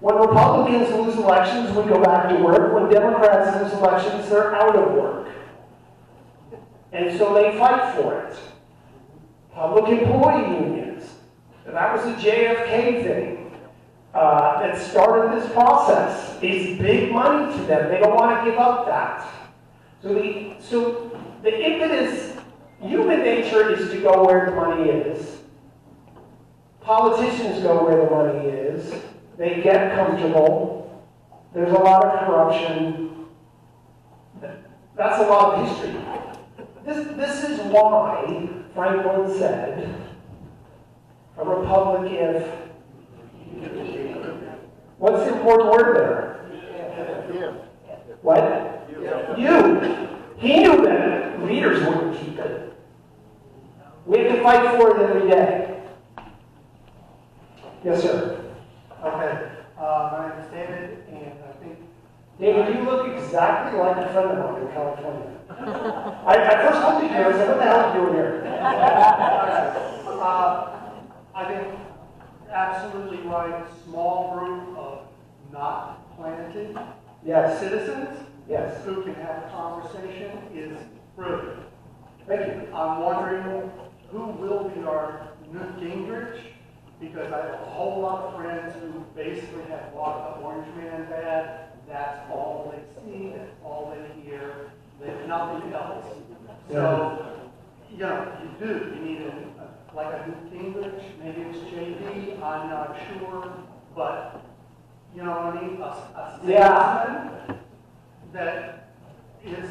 When Republicans lose elections, we go back to work. When Democrats lose elections, they're out of work. And so they fight for it. Public employee unions. And that was a JFK thing that started this process. It's big money to them. They don't want to give up that. So the impetus, human nature is to go where the money is. Politicians go where the money is. They get comfortable. There's a lot of corruption. That's a lot of history. This is why Franklin said, a republic if... What's the important word there? What? You. He knew that leaders wouldn't keep it. We have to fight for it every day. Yes, sir. Okay. My name is David, and I think... David, you look exactly like a friend of mine in California. I first looked at you and I said, what the hell are you doing here? I think absolutely right. Small group of not planted citizens who can have a conversation is brilliant. Thank you. I'm wondering who will be our Newt Gingrich, because I have a whole lot of friends who basically have walked the Orange Man bad. That's all they see, that's all they hear. They have nothing else. So, you do. You need like a Newt Gingrich, maybe it's JD, I'm not sure, but you know what I mean? A statesman that is,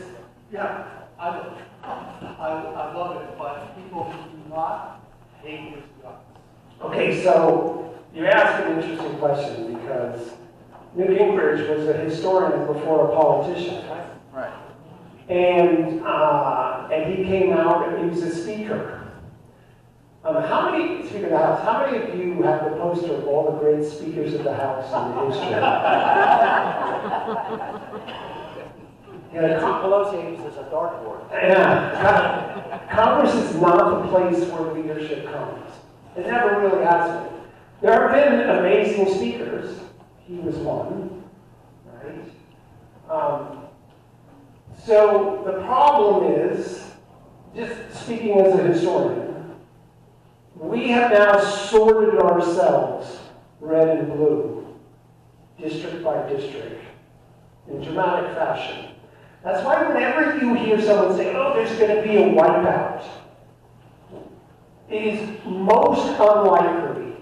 I love it, but people who do not hate his guts. Okay, so you asked an interesting question because Newt Gingrich was a historian before a politician. Right. And he came out and he was a speaker. Speaker of the House, how many of you have the poster of all the great speakers of the House in the history? Nancy Pelosi uses a dartboard. Yeah. Congress is not the place where leadership comes. It never really has been. There have been amazing speakers. He was one, right? So the problem is, just speaking as a historian, we have now sorted ourselves red and blue, district by district, in dramatic fashion. That's why whenever you hear someone say, oh, there's going to be a wipeout, it is most unlikely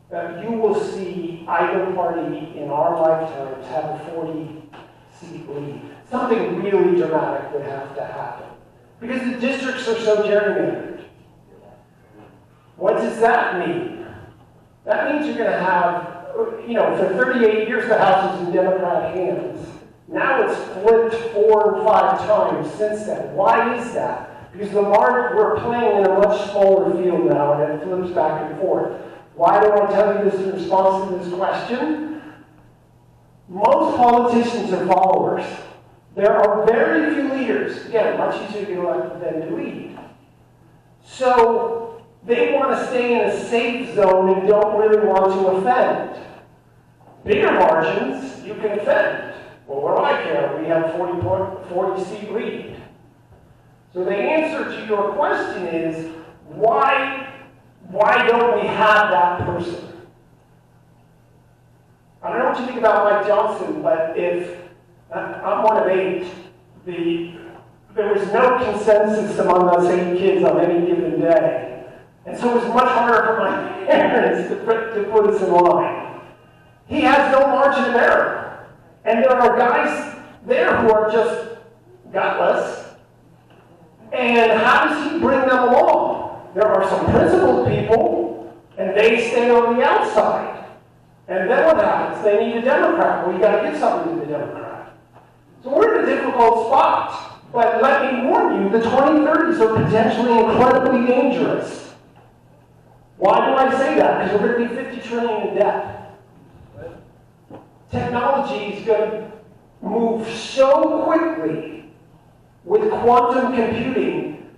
that you will see either party in our lifetimes have a 40-seat lead. Something really dramatic would have to happen. Because the districts are so gerrymandered. What does that mean? That means you're going to have, for 38 years the House was in Democrat hands. Now it's flipped 4 or 5 times since then. Why is that? Because we're playing in a much smaller field now and it flips back and forth. Why do I tell you this in response to this question? Most politicians are followers. There are very few leaders. Again, much easier to get elected than to lead. So they want to stay in a safe zone and don't really want to offend. Bigger margins, you can offend. Well, what do I care? We have 40-seat lead. So the answer to your question is, why don't we have that person? I don't know what you think about Mike Johnson, but if I'm one of 8, there was no consensus among us 8 kids on any given day. And so it was much harder for my parents to put us in line. He has no margin of error. And there are guys there who are just gutless. And how does he bring them along? There are some principled people, and they stay on the outside. And then what happens? They need a Democrat. Well, you got to get something to the Democrat. So we're in a difficult spot. But let me warn you, the 2030s are potentially incredibly dangerous. Why do I say that? Because we're going to be $50 trillion in debt. Technology is going to move so quickly with quantum computing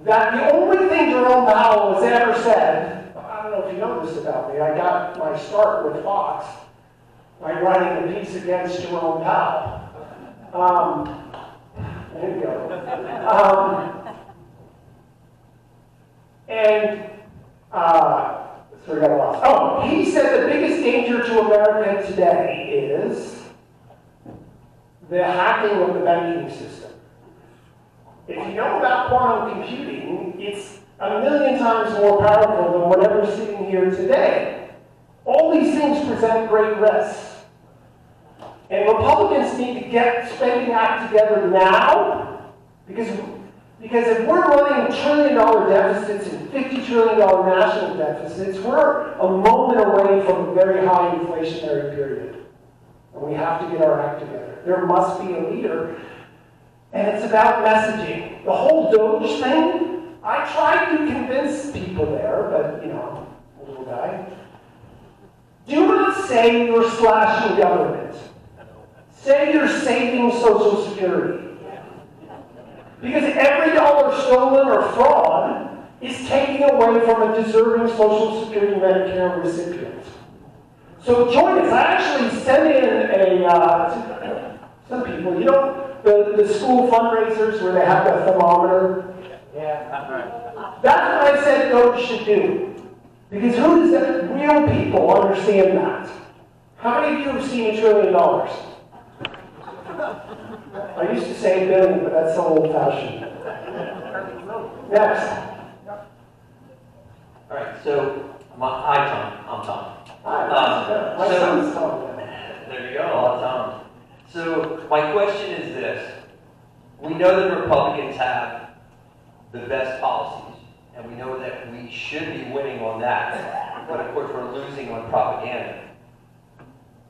that the only thing Jerome Powell has ever said, I don't know if you know this about me, I got my start with Fox by writing a piece against Jerome Powell. There you go. So we got lost. Oh, he said the biggest danger to America today is the hacking of the banking system. If you know about quantum computing, it's 1,000,000 times more powerful than whatever's sitting here today. All these things present great risks. And Republicans need to get Spending Act together now, because if we're running $1 trillion deficits and $50 trillion national deficits, we're a moment away from a very high inflationary period. And we have to get our act together. There must be a leader. And it's about messaging. The whole Doge thing, I tried to convince people there, but, I'm a little guy. Do not say you're slashing government. Say you're saving Social Security. Because every dollar stolen or fraud is taking away from a deserving Social Security Medicare recipient. So join us. I actually sent in some people, the school fundraisers where they have the thermometer. Yeah. That's what I said Doge should do. Because who does that? Real people understand that. How many of you have seen $1 trillion? I used to say $1 billion, but that's so old-fashioned. Next. All right, so, hi, Tom. I'm Tom. Hi, my son's Tom. There you go, Tom. So, my question is this. We know that Republicans have the best policies, and we know that we should be winning on that, but of course we're losing on propaganda.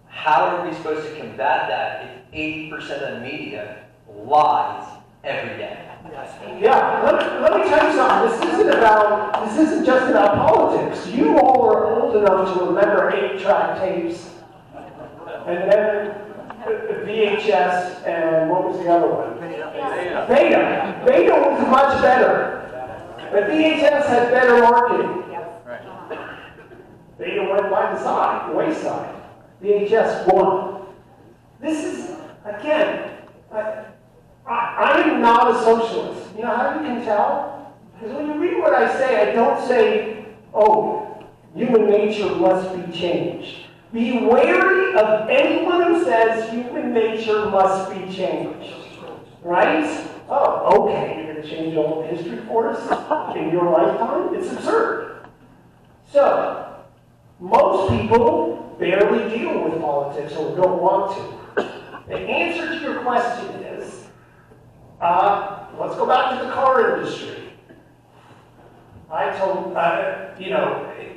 How are we supposed to combat that if 80% of the media lies every day. Yeah, let me tell you something. This isn't just about politics. You all are old enough to remember 8-track tapes. And then VHS, and what was the other one? Beta. Beta was much better. But VHS had better marketing. Beta went by the wayside. VHS won. This is, again, I am not a socialist. You know how you can tell? Because when you read what I say, I don't say, oh, human nature must be changed. Be wary of anyone who says human nature must be changed. Right? Oh, okay, you're going to change all of history for us in your lifetime? It's absurd. So, most people barely deal with politics or don't want to. The answer to your question is, let's go back to the car industry. I told,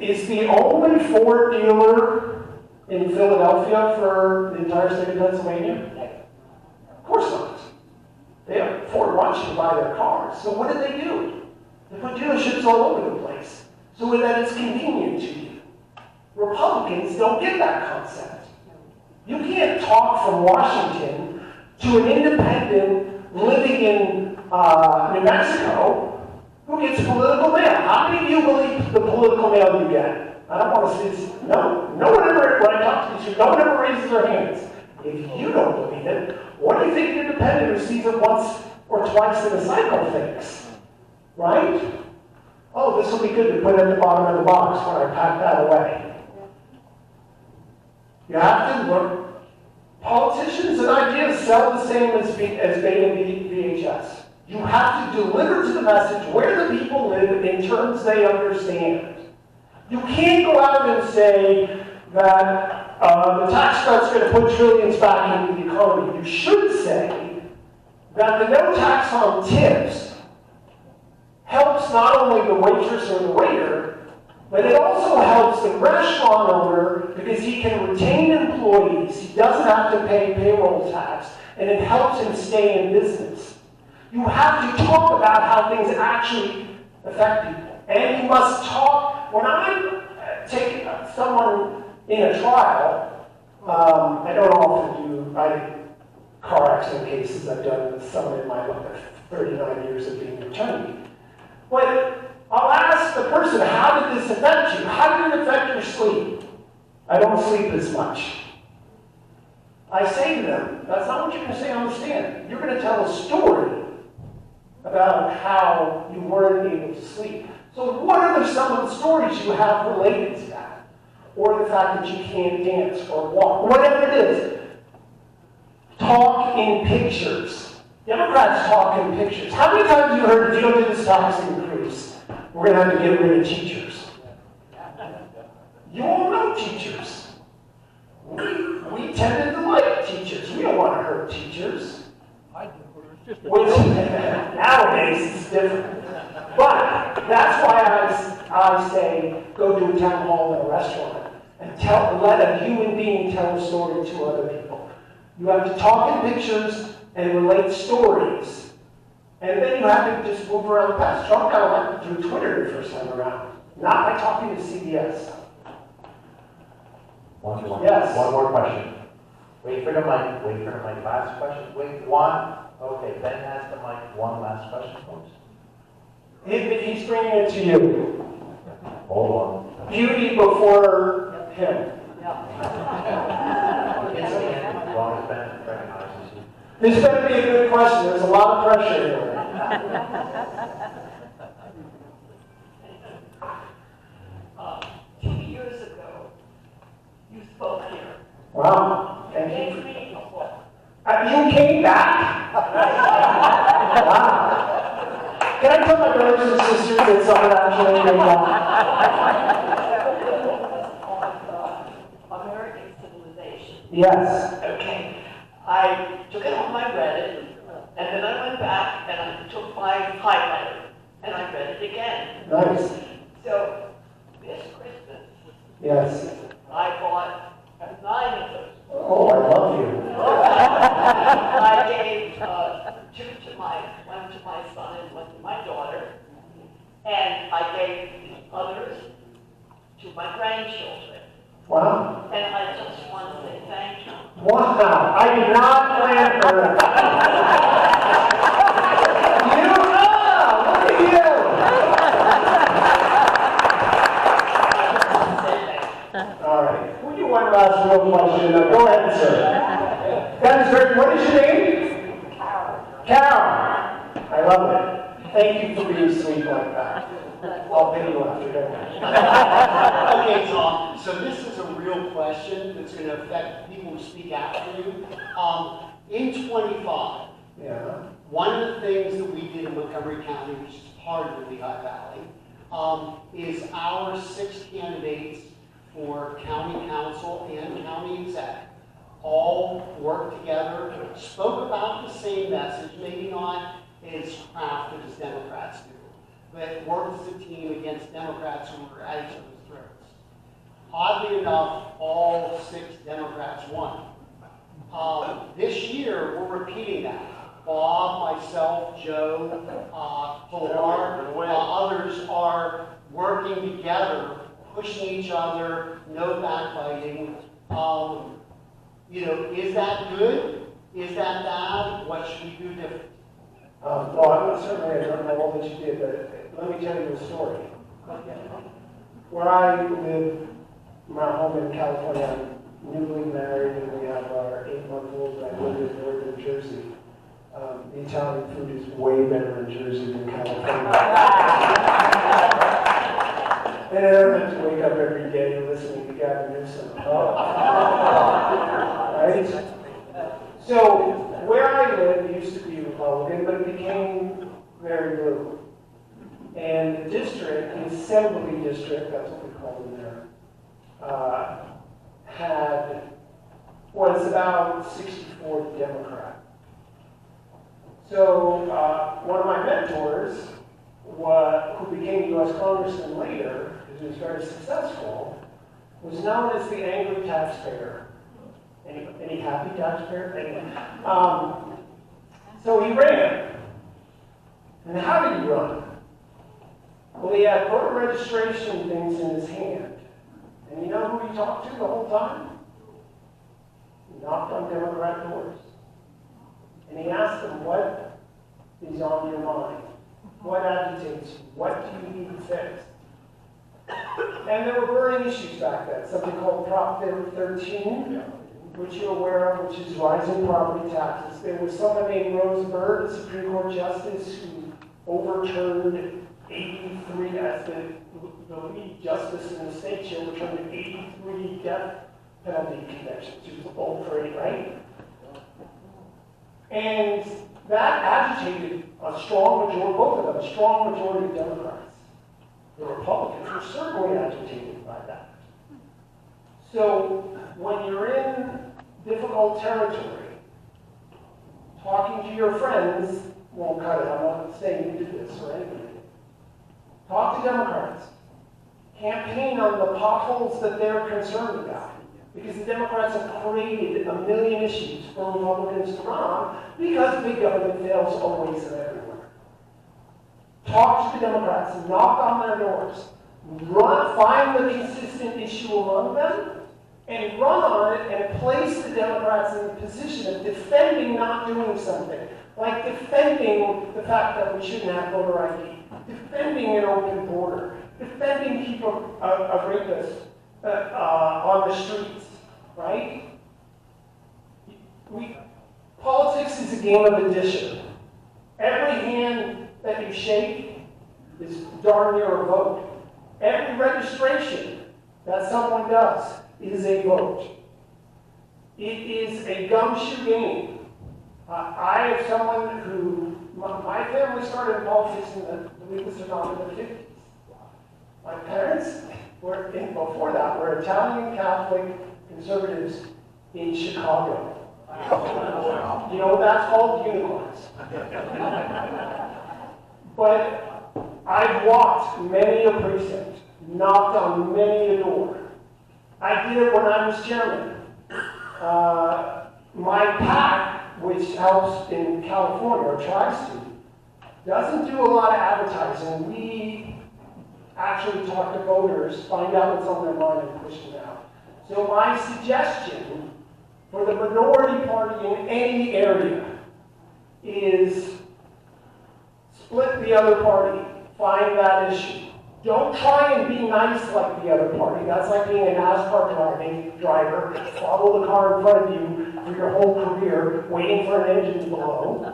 is the only Ford dealer in Philadelphia for the entire state of Pennsylvania? Of course not. Ford wants you to buy their cars. So what do? They put dealerships all over the place so that it's convenient to you. Republicans don't get that concept. You can't talk from Washington to an independent living in New Mexico who gets political mail. How many of you believe the political mail you get? I don't want to see this. No one ever, when I talk to these people, no one ever raises their hands. If you don't believe it, what do you think an independent who sees it once or twice in a cycle thinks? Right? Oh, this will be good to put at the bottom of the box when I pack that away. You have to look. Politicians and ideas sell the same as beta VHS. You have to deliver to the message where the people live in terms they understand. You can't go out and say that the tax cut's going to put trillions back into the economy. You should say that the no tax on tips helps not only the waitress or the waiter, but it also helps the restaurant owner because he can retain employees. He doesn't have to pay payroll tax, and it helps him stay in business. You have to talk about how things actually affect people. And you must talk. When I take someone in a trial, I don't often do car accident cases. I've done some in my 39 years of being an attorney. But I'll ask the person, how did this affect you? How did it affect your sleep? I don't sleep as much. I say to them, that's not what you're going to say on the stand. You're going to tell a story about how you weren't able to sleep. So what are some of the stories you have related to that? Or the fact that you can't dance or walk, whatever it is. Talk in pictures. Democrats talk in pictures. How many times have you heard, if you don't do this tax increase, we're going to have to get rid of teachers? You all know teachers. We tended to like teachers. We don't want to hurt teachers. Nowadays, it's different. But that's why I say go to a town hall in a restaurant and let a human being tell a story to other people. You have to talk in pictures and relate stories. And then you have to just move around the past. Trump got elected through Twitter the first time around, not by talking to CBS. One more. Yes. One more question. Wait for the mic. Wait for the mic. Last question. Wait, one. Okay, Ben has the mic. One last question, folks. He's bringing it to you. Hold on. Beauty before him. It's the end. As long as Ben recognizes you. This better be a good question. There's a lot of pressure here. 2 years ago, you spoke here. Wow. Thank Gave you. me a book. You came back? Wow. Can I tell my brothers and sisters that someone actually came back? American civilization. Yes. Okay. I took it home, I read it, and then I went back and I took my highlighter and I read it again. Nice. So this Christmas, Yes. I bought 9 of those. Oh, I love you. I gave 2 to my All right. We'll do one last real question. Go ahead, sir. That is very, what is your name? Carol. I love it. Thank you for being sweet like that. I'll pay you after dinner. Okay, Tom, so this is a real question that's going to affect people who speak after you. In 25, Yeah. one of the things that we did in Montgomery County, which is part of the Lehigh Valley, is our 6 candidates for county council and county exec all worked together, spoke about the same message, maybe not as crafted as Democrats do, but worked as a team against Democrats who were at each other's throats. Oddly enough, all 6 Democrats won. This year, we're repeating that. Bob, myself, Joe, Pilar, others are working together, pushing each other, no backbiting. Is that good? Is that bad? What should we do different? Well, I would certainly, I don't know all that you did, but let me tell you a story. Where I live, my home in California, I'm newly married, and we have our 8-month-old, and I live in northern Jersey. The Italian food is way better in Jersey than California. And I don't have to wake up every day listening to Gavin Newsom. Right? So, where I live used to be Republican, but it became very blue. And the district, the Assembly District, that's what we call them there, was about 64 Democrat. So one of my mentors, who became U.S. Congressman later, because he was very successful, was known as the angry taxpayer. Any happy taxpayer? Anyway. So he ran. And how did he run? Well, he had voter registration things in his hand. And you know who he talked to the whole time? He knocked on Democrat doors. And he asked them, what is on your mind? What agitates you? What do you need fixed? And there were burning issues back then, something called Prop 13, which you're aware of, which is rising property taxes. There was someone named Rose Bird, a Supreme Court justice, who overturned 83, as the lead justice in the state, she overturned 83 death penalty convictions. She was old for 8, right? And that agitated a strong majority, both of them, a strong majority of Democrats. The Republicans were certainly agitated by that. So when you're in difficult territory, talking to your friends won't cut it. I'm not saying you did this or anything. Talk to Democrats. Campaign on the potholes that they're concerned about. Because the Democrats have created a million issues for Republicans to run on because big government fails always and everywhere. Talk to the Democrats, knock on their doors, find the consistent issue among them, and run on it and place the Democrats in the position of defending not doing something, like defending the fact that we shouldn't have voter ID, defending an open border, defending people of rapists on the streets, right? Politics is a game of addition. Every hand that you shake is darn near a vote. Every registration that someone does is a vote. It is a gumshoe game. I have someone who, my family started in politics in the, believe this or not, in the 50s. My parents were, before that, were Italian Catholic conservatives in Chicago. Wow. You know what that's called? Unicorns. But I've walked many a precinct, knocked on many a door. I did it when I was chairman. My PAC, which helps in California, or tries to, doesn't do a lot of advertising. We actually talk to voters, find out what's on their mind, and push them out. So my suggestion for the minority party in any area is split the other party, find that issue. Don't try and be nice like the other party. That's like being a NASCAR driver, follow the car in front of you for your whole career, waiting for an engine to blow,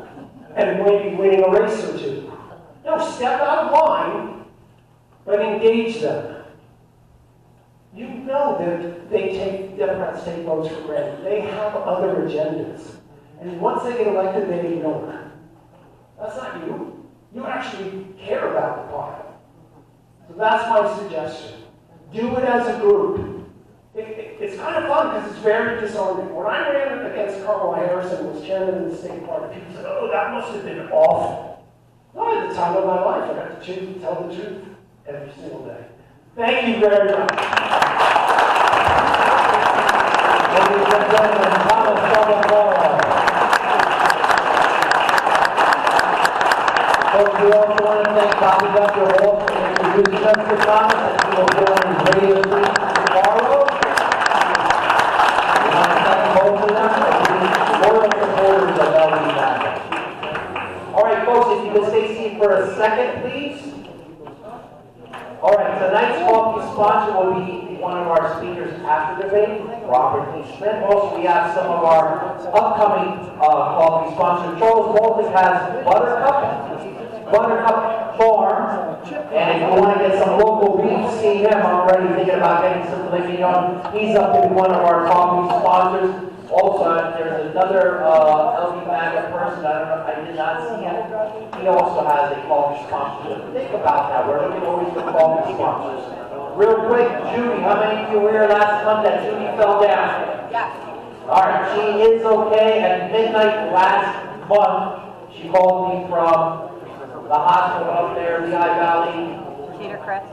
and maybe winning a race or two. No, step out of line, but engage them. You know that Democrats take votes for granted. They have other agendas. And once they get elected, they ignore them. That's not you. You actually care about the party. So that's my suggestion. Do it as a group. It's kind of fun because it's very disarming. When I ran against Kamala Harris and was chairman of the state party, people said, oh, that must have been awful. Well, at the time of my life, I got to choose to tell the truth every single day. Thank you very much. Ladies and gentlemen, Thomas Salvatore. Folks, we also want to thank Dr. Hall for introducing us to Thomas, and he will go on his radio stream tomorrow. We want to thank both of them for being loyal supporters of LV-MAGA. All right, folks, if you could stay seated for a second, please. All right, tonight's coffee sponsor will be one of our speakers after debate, Robert E. Smith. Also, we have some of our upcoming coffee sponsors. Charles Baltic has Buttercup Farm, and if you want to get some local beef, see him. I'm already thinking about getting some filet mignon. He's up to be one of our coffee sponsors. Also, there's another LV-MAGA person, I don't know, I did not see him. He also has a coffee sponsor. Think about that, we're looking always for coffee sponsors. Real quick, Judy, how many of you were here last month that Judy fell down? Yeah. All right, she is okay. At midnight last month, she called me from the hospital up there, Lehigh Valley. Cedar Crest.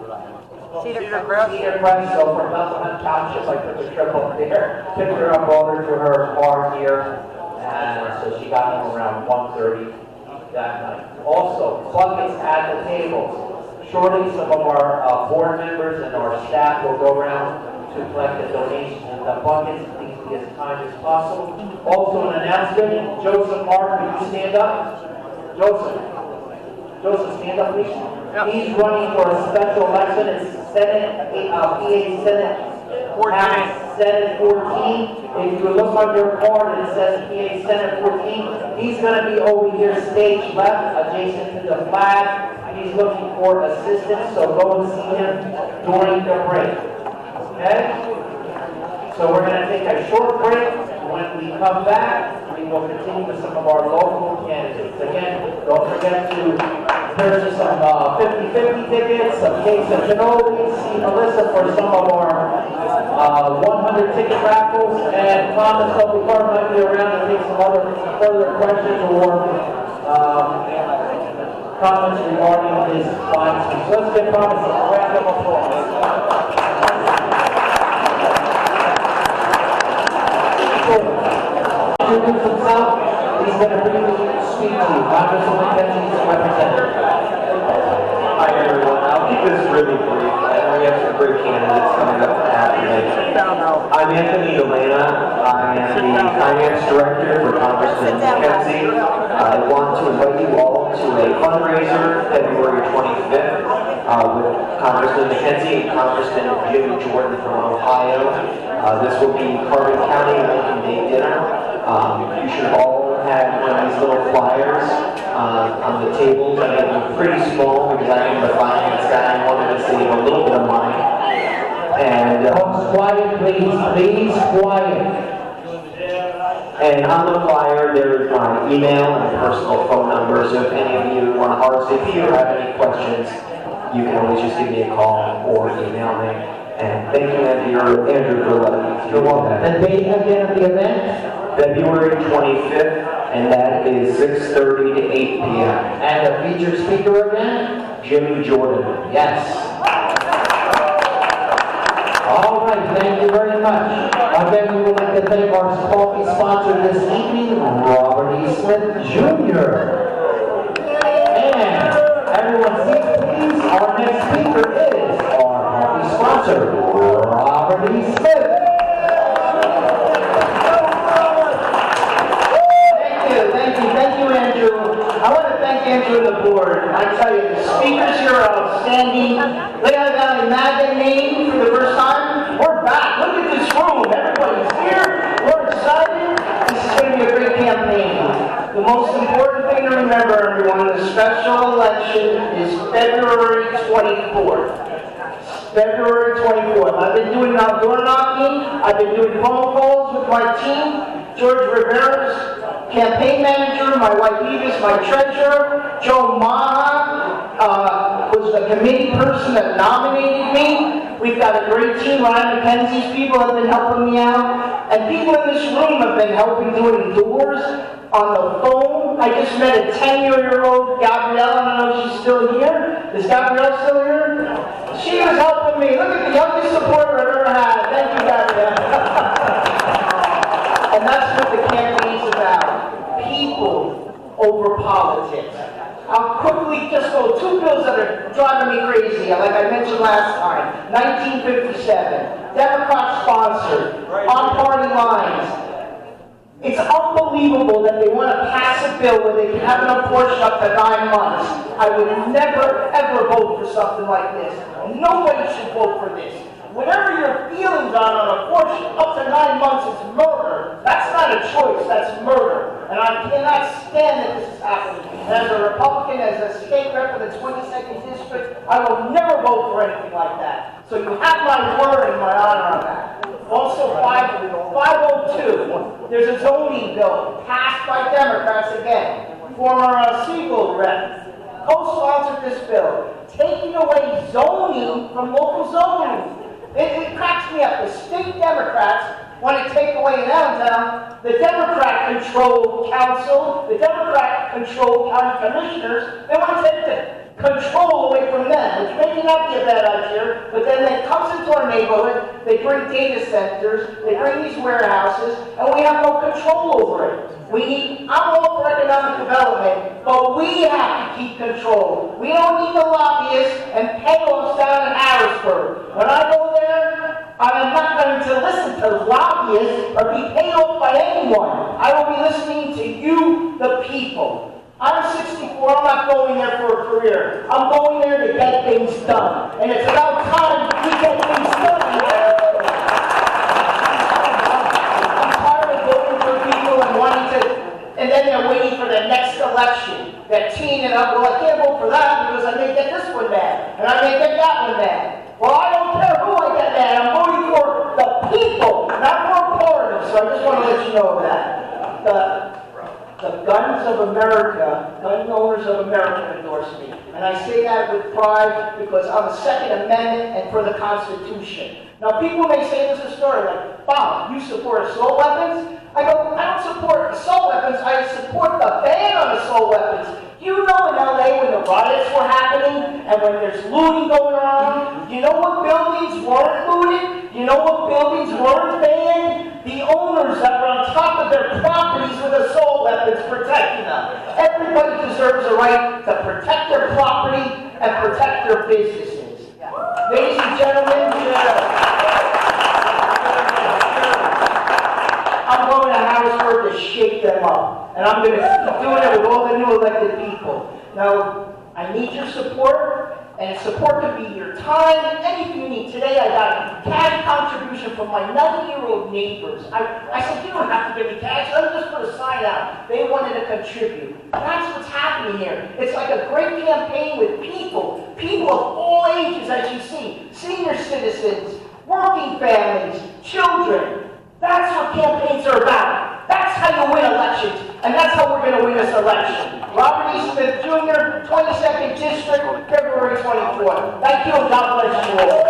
Cedar Crest, so from Bethlehem Township, I took a trip up there, picked her up, brought her to her car here, and so she got home around 1:30 that night. Also, buckets at the tables. Shortly, some of our board members and our staff will go around to collect the donations in the buckets. Please be as kind as possible. Also, an announcement, Joseph Mark, will you stand up? Joseph, stand up, please. Yeah. He's running for a special election. It's Senate, PA Senate 14. Senate 14. If you look on your card, it says PA Senate 14. He's going to be over here stage left, adjacent to the flag. He's looking for assistance, so go and see him during the break. Okay? So we're going to take a short break. When we come back, we will continue with some of our local candidates. Again, don't forget to purchase some 50-50 tickets, some cakes and cannolis, see Melissa for some of our 100 ticket raffles, and Thomas Salvatore might be around to take some other further questions or comments regarding his findings. So let's give Thomas a round of applause. Introduce himself. He's going to briefly speak to you. Congressman Mackenzie's representative. Hi everyone. I'll keep this really brief. I know we have some great candidates coming up after me. I'm Anthony Delana. I am the Finance Director for Congressman Mackenzie. I want to invite you all to a fundraiser February 25th with Congressman Mackenzie and Congressman Jim Jordan from Ohio. This will be Carbon County Lincoln Day dinner. You should all have one of these little flyers on the tables. I made them pretty small because I am the finance guy and wanted to save a little bit of money. And quiet, please, quiet. And on the flyer, there is my email and personal phone number. So if any of you want to RSVP or have any questions, you can always just give me a call or email me. And thank you, Andrew, for letting me. You're welcome. The date again of the event? February 25th, and that is 6:30 to 8 p.m. And the featured speaker again? Jimmy Jordan. Yes. All right, thank you very much. Again, we would like to thank our coffee sponsor this evening, Robert E. Smith, Jr. And everyone seats, please. Our next speaker is our coffee sponsor, Robert E. Smith. you and the board. I tell you, the speakers here are outstanding. LV-MAGA name for the first time. We're back. Look at this room. Everybody's here. We're excited. This is going to be a great campaign. The most important thing to remember, everyone, the special election is February 24th. February 24th. I've been doing door knocking. I've been doing phone calls with my team. George Rivera's campaign manager, my wife Eva's my treasurer. Joe Maha was the committee person that nominated me. We've got a great team. Ryan McKenzie's people have been helping me out. And people in this room have been helping doing doors on the phone. I just met a 10-year-old Gabrielle. I don't know if she's still here. Is Gabrielle still here? She was helping me. Look at the youngest supporter I've ever had. Thank you, Gabrielle. And that's what the campaign's about. People over politics. I'll quickly just go two bills that are driving me crazy, like I mentioned last time. 1957. Democrat sponsored. On party lines. It's unbelievable that they want to pass a bill where they can have an abortion up to 9 months. I would never, ever vote for something like this. Nobody should vote for this. Whatever your feelings are on abortion, up to 9 months is murder. That's not a choice, that's murder. And I cannot stand that this is happening. And as a Republican, as a state rep for the 22nd District, I will never vote for anything like that. So you have my word and my honor on that. Also, 502, there's a zoning bill passed by Democrats again. Former Siegel rep co-sponsored this bill, taking away zoning from local zoning. It cracks me up. The state Democrats want to take away in Allentown the Democrat-controlled council, the Democrat-controlled county commissioners. They want to take the control away from them, which may not be a bad idea, but then it comes into our neighborhood, they bring data centers, they bring these warehouses, and we have no control over it. I'm all for economic development, but we have to keep control. We don't need the lobbyists and payoffs down in Harrisburg. When I go there, I am not going to listen to lobbyists or be paid off by anyone. I will be listening to you, the people. I'm 64, I'm not going there for a career. I'm going there to get things done. And it's about time we get things done. I'm tired of voting for people and wanting to, and then they're waiting for the next election. They're teeing it up, well, I can't vote for that because I may get this one bad, and I may get that one bad. Well, I don't care who I get bad, I'm voting for the people, not for a party. So I just want to let you know that. The Guns of America, Gun Owners of America endorse me. And I say that with pride because I'm the Second Amendment and for the Constitution. Now people may say this is a story like, Bob, you support assault weapons? I go, I don't support assault weapons, I support the ban on assault weapons. You know in LA when the riots were happening and when there's looting going on, you know what buildings weren't looted? You know what buildings weren't banned? The owners that were on top of their properties with assault weapons protecting them. Everybody deserves a right to protect their property and protect their businesses. Ladies and gentlemen, I'm going to Harrisburg to shake them up. And I'm going to keep doing it with all the new elected people. Now, I need your support, and support could be your time, anything you need. Today I got a cash contribution from my 90-year-old neighbors. I said, you don't have to give me cash, let me just put a sign out. They wanted to contribute. That's what's happening here. It's like a great campaign with people. People of all ages, as you see. Senior citizens, working families, children. That's what campaigns are about. That's how you win elections, and that's how we're going to win this election. Robert E. Smith Jr., 22nd District, February 24th. Thank you, and God bless you all.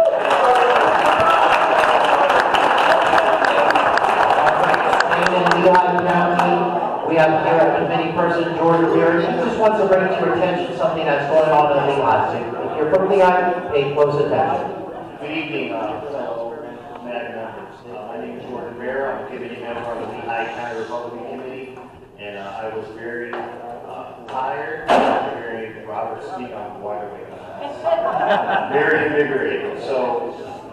We have here a committee person, George Rivera. He just wants to bring to your attention something that's going on in Lehigh. If you're from Lehigh, pay close attention. Good evening, fellow MAGA members. My name is George Rivera. I'm a committee member on the Lehigh County Republican Committee, and I was very tired after hearing Robert speak on Waterway. Very invigorating. So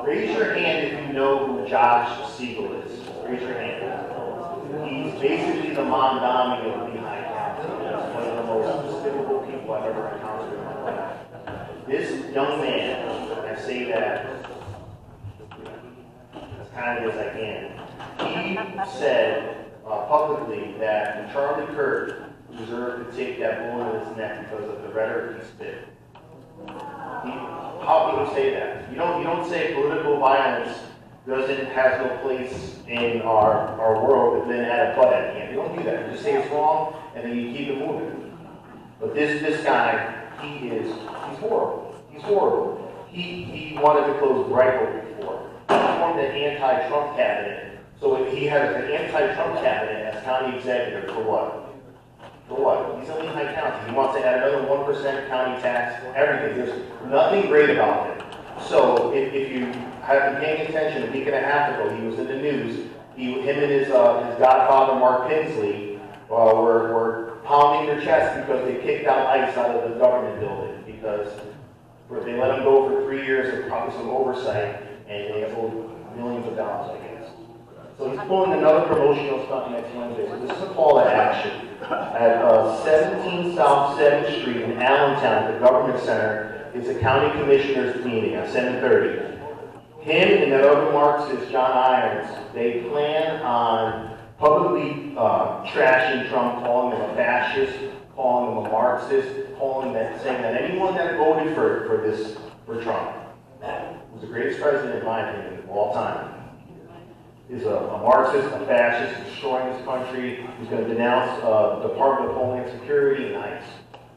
raise your hand if you know who Josh Siegel is. Raise your hand. He's basically the Mondami of Lehigh County. He's one of the most despicable people people I've ever encountered in my life. This young man, and I say that as kindly as I can, he said publicly that Charlie Kirk deserved to take that bullet in his neck because of the rhetoric he spit. How can you say that? You don't say political violence has no place in our world and then add a butt at the end. You don't do that. You just say it's wrong and then you keep it moving. But this guy, he's horrible. He's horrible. He wanted to close Breitbart before. He formed an anti-Trump cabinet. So he has an anti-Trump cabinet as county executive for what? For what? He's in Lehigh County. He wants to add another 1% county tax, everything. There's nothing great about him. So if you have been paying attention, a week and a half ago, he was in the news. Him and his godfather, Mark Pinsley, were pounding their chest because they kicked out ICE out of the government building because they let him go for 3 years of probably some oversight, and they owed millions of dollars, I guess. So he's pulling another promotional stunt next Wednesday. So this is a call to action. At 17 South 7th Street in Allentown, the Government Center, is a county commissioners meeting at 7:30. Him and that other Marxist, John Irons, they plan on publicly trashing Trump, calling him a fascist, calling him a Marxist, saying that anyone that voted for Trump, who's the greatest president in my opinion of all time, is a Marxist, a fascist, destroying this country, who's going to denounce the Department of Homeland Security and ICE.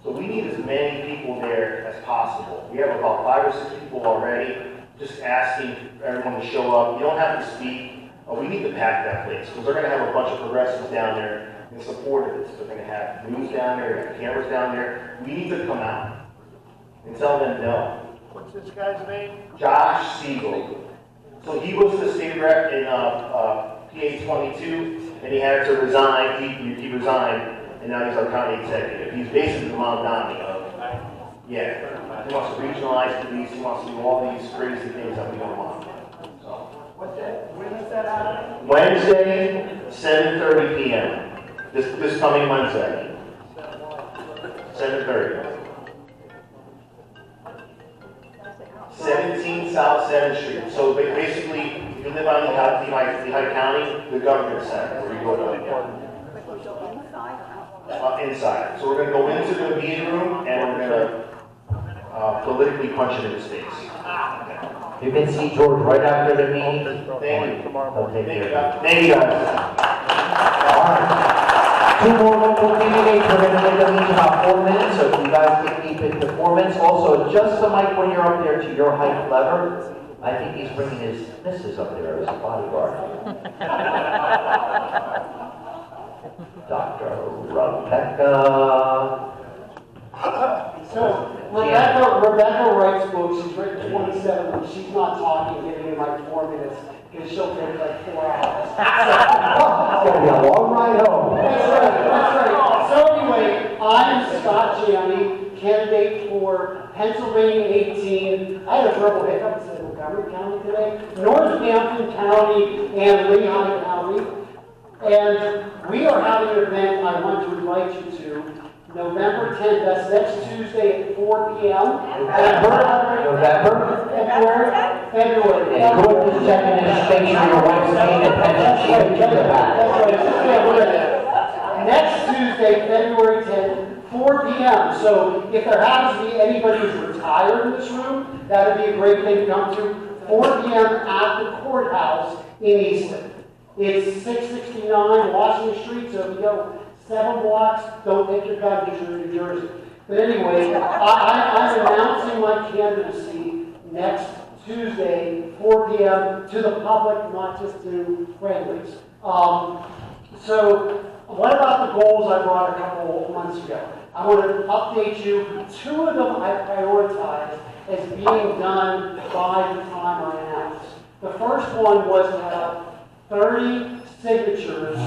So we need as many people there as possible. We have about 5 or 6 people already, just asking everyone to show up. You don't have to speak. We need to pack that place, because they're going to have a bunch of progressives down there in support of this. They're going to have news down there, they're going to have cameras down there. We need to come out and tell them no. What's this guy's name? Josh Siegel. So he was the state rep in PA 22, and he had to resign. He resigned, and now he's our county executive. He's basically the Mamdani of, yeah. He wants to regionalize police. He wants to do all these crazy things that we don't want. So. What's that? When is that happening? Wednesday, 7:30 p.m. This coming Wednesday. 7:30. 17 South 7th Street. So basically, if you live on Lehigh County, the government center, where you go to. Inside. So we're going to go into the meeting room and we're going to politically punch it in his face. You can see George right after the meeting. Thank you. Okay, Thank you, guys. All right. 2 more local candidates. We're going to give them each about 4 minutes, so if you guys can keep it to 4 minutes. Also, adjust the mic when you're up there to your height lever. I think he's bringing his missus up there as a bodyguard. Dr. Rebecca. So, Rebecca writes books. She's written 27, and she's not talking, giving you like 4 minutes, because she'll take like 4 hours. It's going to be a long ride home. That's right. So anyway, I'm Scott Gianni, candidate for Pennsylvania 18. I had a verbal hiccup. I said Montgomery County today, Northampton County, and Lehigh County. And we are having an event I want to invite you to. November 10th, that's next Tuesday at 4 p.m. February. Yeah, go ahead and check in and just make sure your wife's name and pension sheet is in the back. Next Tuesday, February 10th, 4 p.m. So if there happens to be anybody who's retired in this room, that would be a great thing to come to. 4 p.m. at the courthouse in Easton. It's 669 Washington Street, so if you go 7 blocks, don't take your gun because you're in New Jersey. But anyway, I'm announcing my candidacy next Tuesday, 4 p.m. to the public, not just to friendlies. So what about the goals I brought a couple of months ago? I want to update you. 2 of them I prioritized as being done by the time I announced. The first one was to have 30 signatures.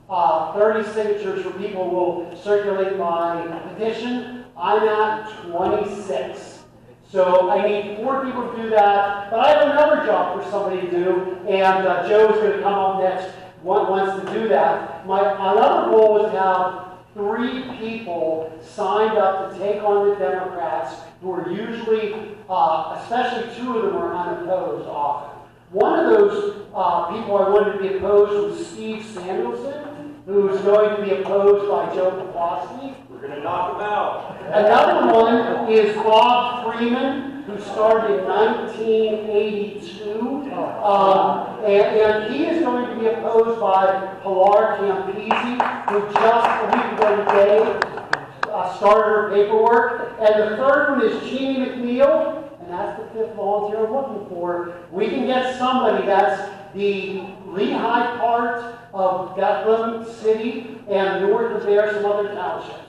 30 signatures for people will circulate my petition. I'm at 26. So I need 4 people to do that. But I have another job for somebody to do, and Joe's going to come up next, wants to do that. My another goal is to have 3 people signed up to take on the Democrats who are usually, especially 2 of them are unopposed often. One of those people I wanted to be opposed was Steve Samuelson, who's going to be opposed by Joe Poplawski. We're going to knock them out. Another one is Bob Freeman, who started in 1982. And he is going to be opposed by Pilar Campisi, who just a week ago today started her paperwork. And the third one is Jeannie McNeil, and that's the 5th volunteer I'm looking for. We can get somebody that's the Lehigh part of Bethlehem City and north of there, some other townships.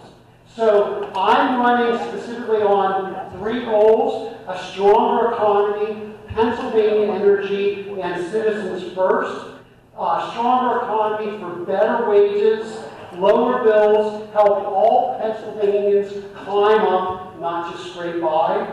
So I'm running specifically on 3 goals: a stronger economy, Pennsylvania energy, and citizens first. Stronger economy for better wages, lower bills, help all Pennsylvanians climb up, not just scrape by.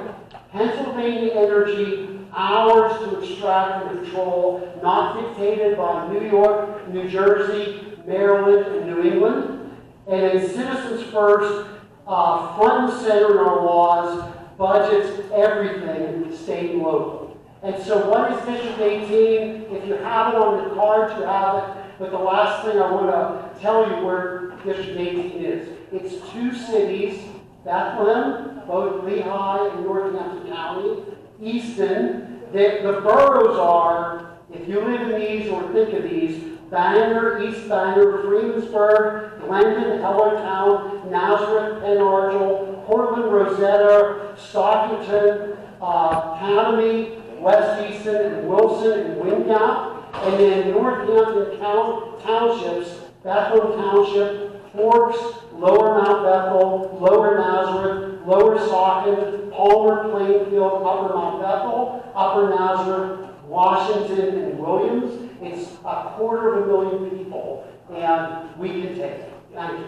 Pennsylvania energy, ours to extract and control, not dictated by New York, New Jersey, Maryland, and New England. And in Citizens First, front and center in our laws, budgets, everything, state and local. And so what is District 18? If you have it on the card, you have it. But the last thing I want to tell you where District 18 is. It's 2 cities, Bethlehem, both Lehigh and Northampton County, Easton. The boroughs are, if you live in these or think of these, Bangor, East Bangor, Freemansburg, Glendon, Hellertown, Nazareth, Penn Argyl, Portland, Rosetta, Stockton, Academy, West Easton, and Wilson, and Wingate. And then Northampton Townships, Bethlehem Township, Forks, Lower Mount Bethel, Lower Nazareth, Lower Saucon, Palmer, Plainfield, Upper Mount Bethel, Upper Nazareth, Washington, and Williams. It's 250,000 people, and we can take it. Thank you.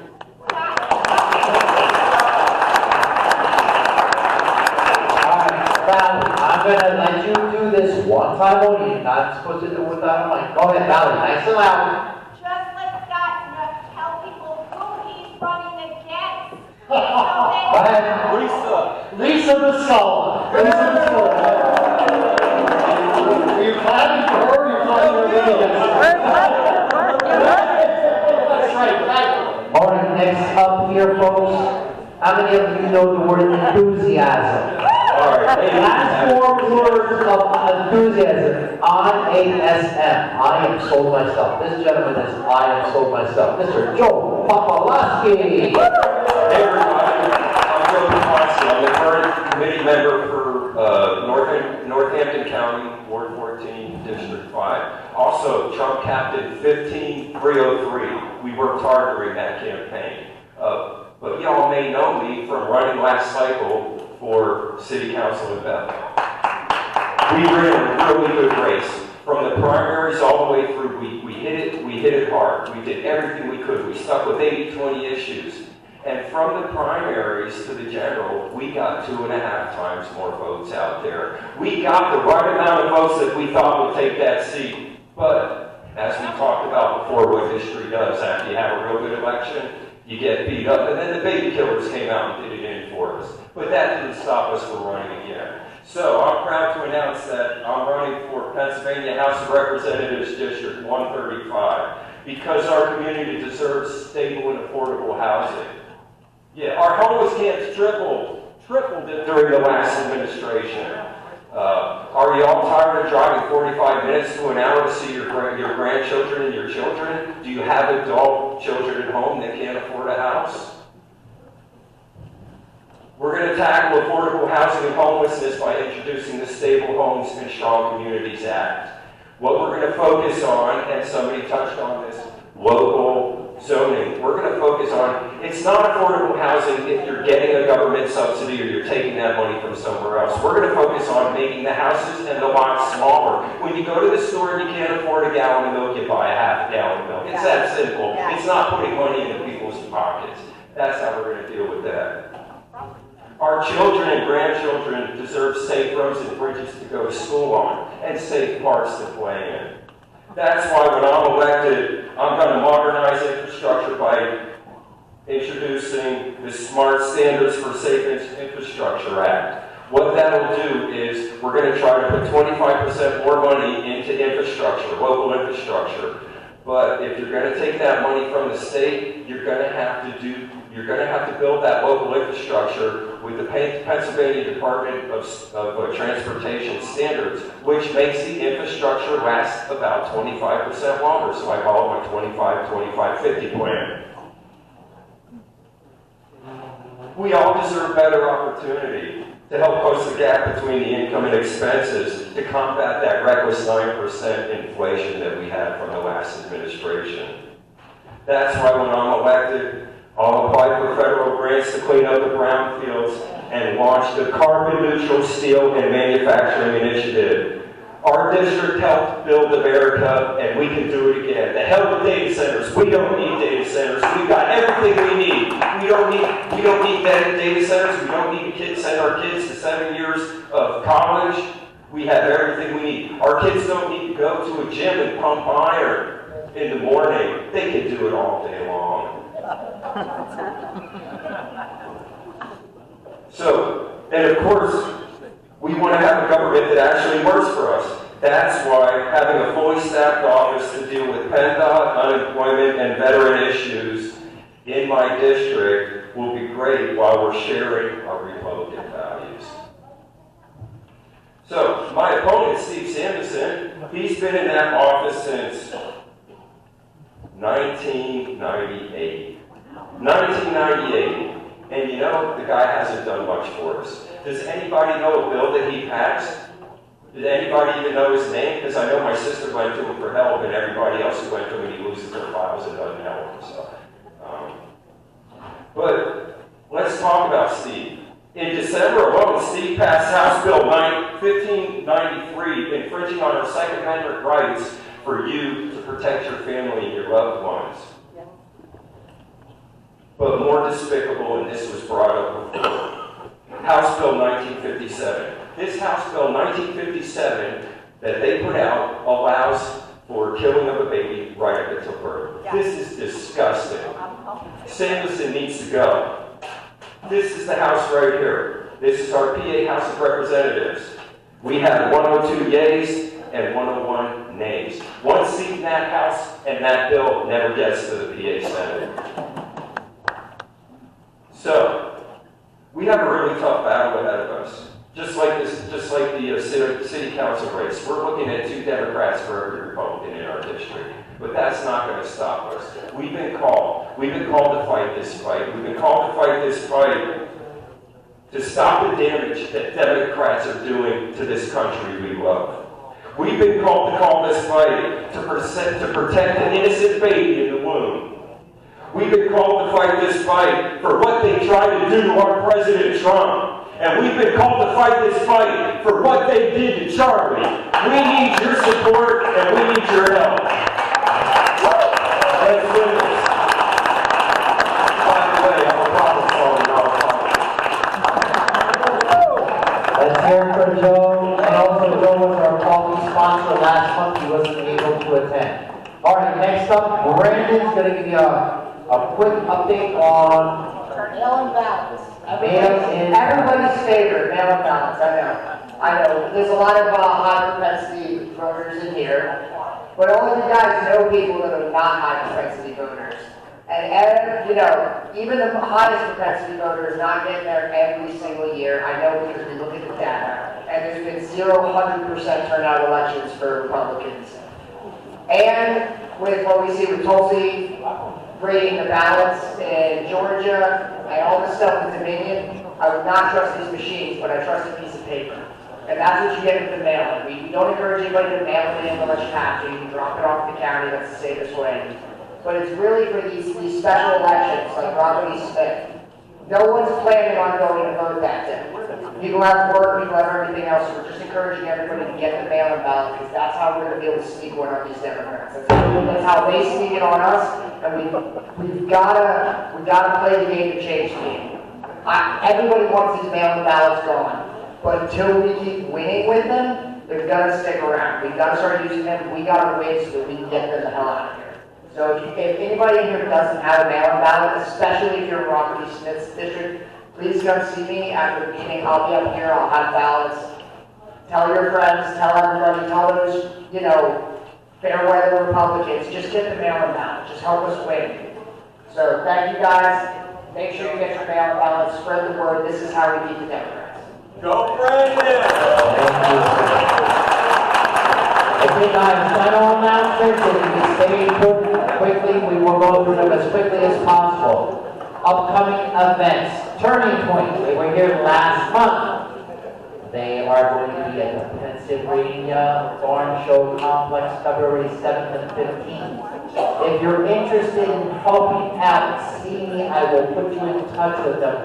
Valerie, I'm going to let you do this one time only. You're not supposed to do it without a mic. Go ahead, Valerie, nice and loud. Just let Scott tell people who he's running against. Go ahead. Lisa Masala. Lisa Masala. Are you clapping for her or you're clapping for me? That's right, thank you. All right, next up here, folks. How many of you know the word enthusiasm? Last 4 words of enthusiasm. I-A-S-M. I am sold myself. This gentleman is I am sold myself. Mr. Joe Poplawski. Hey everybody, I'm Joe Poplawski. I'm the current committee member for Northampton County, Ward 14, District 5. Also, Trump Captain 15303. We worked hard during that campaign. But y'all may know me from running last cycle for City Council in Bethel. We ran a really good race. From the primaries all the way through, we hit it hard. We did everything we could. We stuck with 80-20 issues. And from the primaries to the general, we got 2.5 times more votes out there. We got the right amount of votes that we thought would take that seat. But as we talked about before, what history does, after you have a real good election, you get beat up. And then the baby killers came out and did it in for us. But that didn't stop us from running again. So I'm proud to announce that I'm running for Pennsylvania House of Representatives District 135 because our community deserves stable and affordable housing. Yeah, our homeless camps tripled during the last administration. Are you all tired of driving 45 minutes to an hour to see your grandchildren and your children? Do you have adult children at home that can't afford a house? We're going to tackle affordable housing and homelessness by introducing the Stable Homes and Strong Communities Act. What we're going to focus on, and somebody touched on this, local zoning. We're going to focus on, it's not affordable housing if you're getting a government subsidy or you're taking that money from somewhere else. We're going to focus on making the houses and the lots smaller. When you go to the store and you can't afford a gallon of milk, you buy a half gallon of milk. It's that simple. It's not putting money into people's pockets. That's how we're going to deal with that. Our children and grandchildren deserve safe roads and bridges to go to school on and safe parks to play in. That's why when I'm elected, I'm going to modernize infrastructure by introducing the Smart Standards for Safe Infrastructure Act. What that'll do is we're going to try to put 25% more money into infrastructure, local infrastructure. But if you're going to take that money from the state, you're going to have to build that local infrastructure with the Pennsylvania Department of Transportation standards, which makes the infrastructure last about 25% longer. So I call it my 25-25-50 plan. We all deserve better opportunity to help close the gap between the income and expenses to combat that reckless 9% inflation that we had from the last administration. That's why when I'm elected, I'll apply for federal grants to clean up the brownfields and launch the Carbon Neutral Steel and Manufacturing Initiative. Our district helped build America, and we can do it again. The hell with data centers. We don't need data centers. We've got everything we need. We don't need data centers. We don't need to send our kids to 7 years of college. We have everything we need. Our kids don't need to go to a gym and pump iron in the morning. They can do it all day long. So, and of course, we want to have a government that actually works for us. That's why having a fully staffed office to deal with PennDOT, unemployment, and veteran issues in my district will be great while we're sharing our Republican values. So, my opponent, Steve Samuelson, he's been in that office since 1998. 1998. And you know, the guy hasn't done much for us. Does anybody know a bill that he passed? Did anybody even know his name? Because I know my sister went to him for help, and everybody else who went to him, he loses their files and doesn't help. So, but let's talk about Steve. In December alone, Steve passed House Bill 1593, infringing on our Second Amendment rights for you to protect your family and your loved ones. But more despicable, and this was brought up before, House Bill 1957. This House Bill 1957 that they put out allows for killing of a baby right up until birth. This is disgusting. Samuelson needs to go. This is the House right here. This is our PA House of Representatives. We have 102 yeas and 101 nays. One seat in that House, and that bill never gets to the PA Senate. So, we have a really tough battle ahead of us. Just like the city council race, we're looking at 2 Democrats for every Republican in our district. But that's not going to stop us. We've been called. We've been called to fight this fight. We've been called to fight this fight to stop the damage that Democrats are doing to this country we love. We've been called to call this fight to protect an innocent baby in the womb. We've been called to fight this fight for what they tried to do to our President Trump. And we've been called to fight this fight for what they did to Charlie. We need your support and we need your help. Let's do this. By the way, I'm a problem solver, not a problem. Let's hear it for Joe. And also Joe was our coffee sponsor last month. He wasn't able to attend. All right, next up, Brandon's going to give you a quick update on mail-in ballots. Everybody's favorite, mail-in ballots, I know. There's a lot of high propensity voters in here, but all of you guys know people that are not high propensity voters. And even the highest propensity voter is not getting there every single year. I know because we look at the data, and there's been 100% turnout elections for Republicans. And with what we see with Tulsi grading the ballots in Georgia and all this stuff with Dominion, I would not trust these machines, but I trust a piece of paper. And that's what you get with the mail-in. We don't encourage anybody to mail it in unless you have to. You can drop it off at the county, that's the safest way. But it's really for these special elections, like Robert E. Smith. No one's planning on going to vote that day. People have work, people have everything else, so we're just encouraging everybody to get the mail-in ballot, because that's how we're going to be able to sneak one on these Democrats. That's how they sneak it on us, and we've got to play the game to change the game. Everybody wants these mail-in ballots gone, but until we keep winning with them, they're going to stick around. We've got to start using them. We got to win so that we can get them the hell out of here. So if anybody in here doesn't have a mail-in ballot, especially if you're in Rocky Smith's district, please come see me after the meeting. I'll be up here, I'll have ballots. Tell your friends, tell everybody, tell those, you know, fair weather Republicans, just get the mail-in ballot, just help us win. So thank you guys. Make sure you get your mail-in ballots, spread the word. This is how we beat the Democrats. Go Brandon! I think I have final announcements. If you can stay put quickly, we will go through them as quickly as possible. Upcoming events. Turning Point, they were here last month. They are going to be at the Pennsylvania Farm Show Complex February 7th and 15th. If you're interested in helping out, see me, I will put you in touch with them.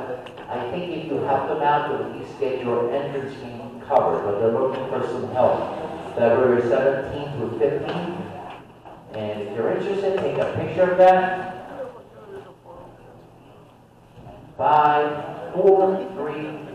I think if you help them out, you'll at least get your entrance fee covered, but they're looking for some help. February 17th through 15th. And if you're interested, take a picture of that. 5, 4, 3,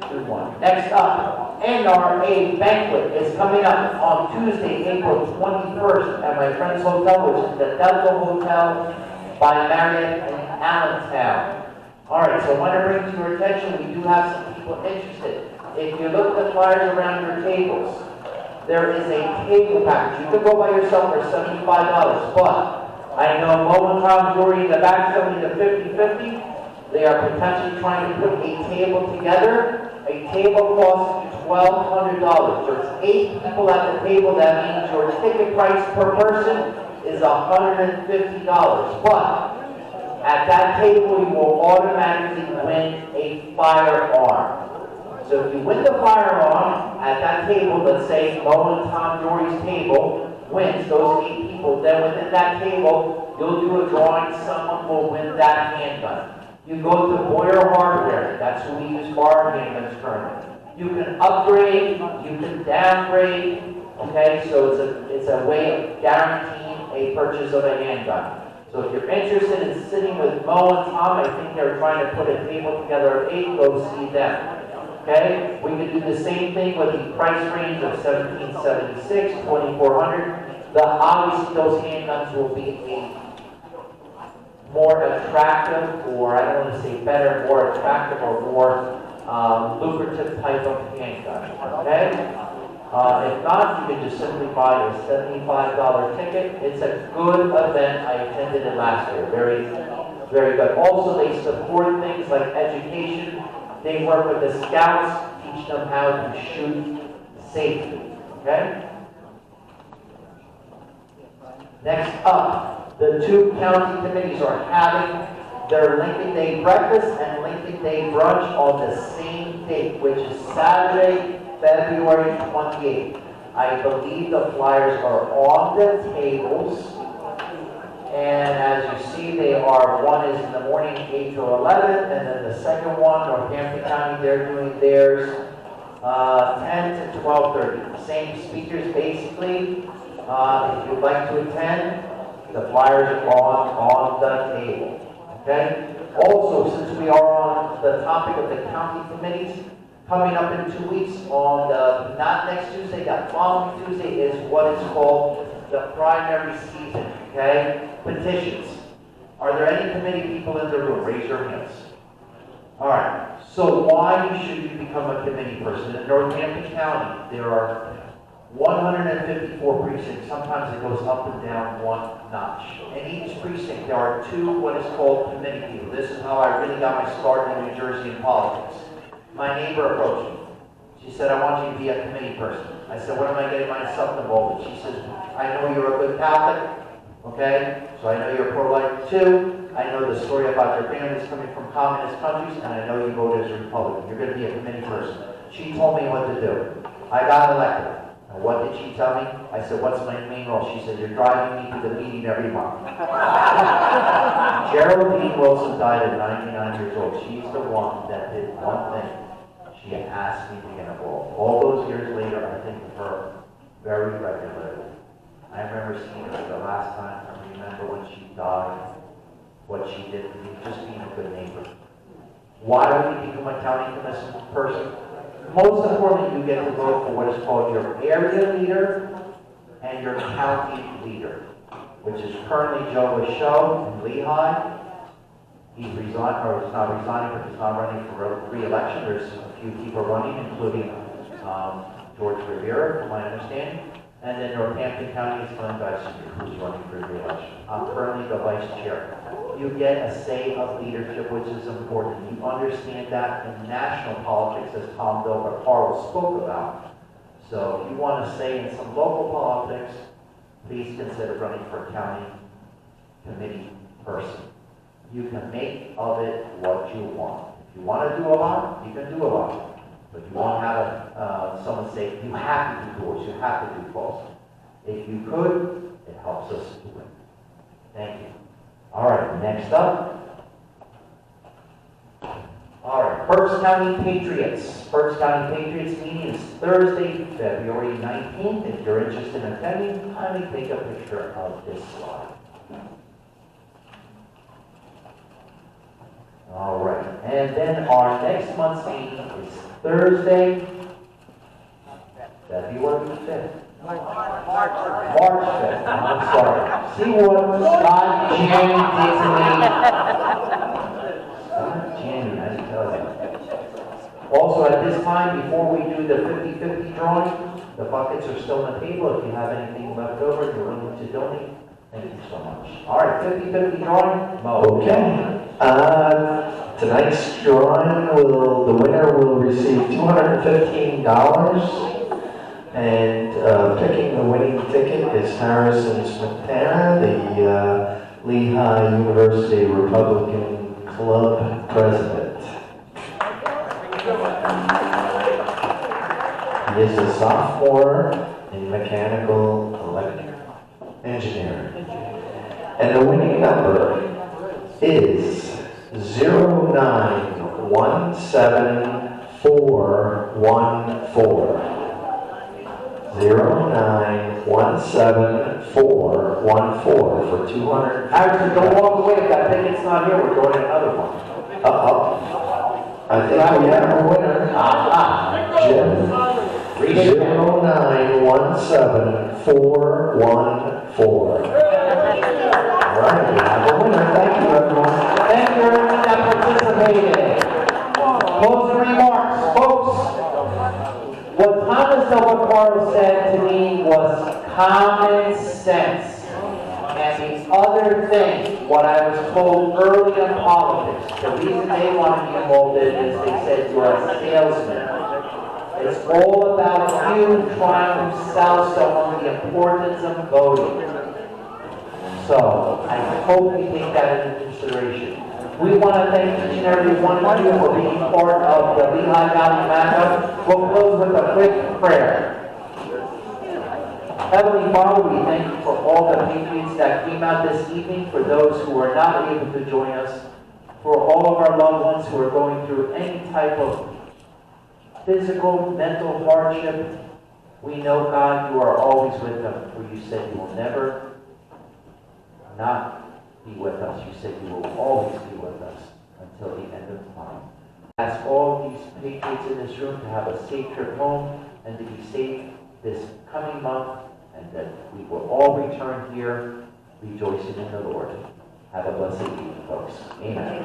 2, 1. Next up, NRA Banquet is coming up on Tuesday, April 21st at my friend's hotel, which is the Delta Hotel by Marriott in Allentown. Alright, so I want to bring to your attention, we do have some people interested. If you look at the flyers around your tables, there is a table package. You could go by yourself for $75, but I know Mo and Tom Jory in the back selling the 50-50. They are potentially trying to put a table together. A table costs you $1,200. There's 8 people at the table. That means your ticket price per person is $150. But at that table, you will automatically win a firearm. So if you win the firearm at that table, let's say Mo and Tom Jory's table wins those 8 people, then within that table, you'll do a drawing. Someone will win that handgun. You go to Boyer Hardware, that's who we use for our handguns currently. You can upgrade, you can downgrade, okay? So it's a way of guaranteeing a purchase of a handgun. So if you're interested in sitting with Mo and Tom, I think they're trying to put a table together of 8, go see them. Okay? We can do the same thing with the price range of $1,776, $2,400. Obviously those handguns will be a more attractive, or I don't want to say better, more attractive or more lucrative type of handgun. Okay? If not, you can just simply buy a $75 ticket. It's a good event. I attended it last year. Very, very good. Also, they support things like education. They work with the scouts, teach them how to shoot safely. Okay? Next up, the 2 county committees are having their Lincoln Day breakfast and Lincoln Day brunch on the same date, which is Saturday, February 28th. I believe the flyers are on the tables. And as you see, they are, one is in the morning, 8 to 11, and then the second one, Northampton County, they're doing theirs 10 to 12:30. Same speakers, basically. If you'd like to attend, the flyers are on the table. Okay? Also, since we are on the topic of the county committees, coming up in 2 weeks on the, not next Tuesday, that following Tuesday is what is called the primary season. Okay? Petitions. Are there any committee people in the room? Raise your hands. Alright. So why should you become a committee person? In Northampton County, there are 154 precincts. Sometimes it goes up and down 1 notch. In each precinct, there are 2 what is called committee people. This is how I really got my start in New Jersey in politics. My neighbor approached me. She said, I want you to be a committee person. I said, what am I getting myself involved with? She says, I know you're a good Catholic, okay? So I know you're pro-life too. I know the story about your families coming from communist countries, and I know you voted as a Republican. You're going to be a committee person. She told me what to do. I got elected. And what did she tell me? I said, what's my main role? She said, you're driving me to the meeting every month. Geraldine Wilson died at 99 years old. She's the one that did one thing. She asked me to get involved. All those years later, I think of her very regularly. I remember seeing her the last time. I remember when she died, what she did for me, just being a good neighbor. Why do we become a county commission person? Most importantly, you get to vote for what is called your area leader and your county leader. which is currently Joe Michaud in Lehigh. He's resigned, or he's not resigning, but he's not running for re-election. There's a few people running, including George Rivera, from my understanding. And then Northampton County is Glenn Dyson, who's running for re-election. I'm currently the vice chair. You get a say of leadership, which is important. You understand that in national politics, as Tom Dover Carl spoke about. So if you want to say in some local politics, please consider running for a county committee person. You can make of it what you want. If you want to do a lot, you can do a lot. But you won't have someone say, you have to do doors, you have to do false. If you could, it helps us to win. Thank you. All right, next up. All right, Berks County Patriots. Berks County Patriots meeting is Thursday, February 19th. If you're interested in attending, kindly take a picture of this slide. All right, and then our next month's meeting is Thursday, February 5th. March 5th. I'm sorry. See what Scott Jan did to me? Scott Jan, I didn't tell you. Also, at this time, before we do the 50-50 drawing, the buckets are still on the table. If you have anything left over, you're willing to donate. Thank you so much. All right, 50-50 drawing. Mo. Okay. Tonight's drawing the winner will receive $215, and picking the winning ticket is Harrison Smetana, the Lehigh University Republican Club president. He is a sophomore in mechanical engineering. And the winning number is 0917414. 0917414 for 200. Actually, don't walk away. If that ticket's not here, we're going to another one. I think we have a winner. Jim. 0917414. All right, we have a winner. Thank you, everyone. Thank you, everyone that participated. Closing remarks, folks. What Thomas Delacaro said to me was common sense. And the other thing, what I was told early in politics, the reason they wanted me involved in is they said you're a salesman. It's all about you trying to sell someone the importance of voting. So, I hope you take that into consideration. We want to thank each and every one of you for being part of the Lehigh Valley MAGA. We'll close with a quick prayer. Heavenly Father, we thank you for all the patriots that came out this evening, for those who are not able to join us, for all of our loved ones who are going through any type of physical, mental hardship. We know, God, you are always with them, for you said you will never not be with us. You said you will always be with us until the end of time. Ask all these patriots in this room to have a safe trip home and to be safe this coming month, and that we will all return here rejoicing in the Lord. Have a blessed evening, folks. Amen.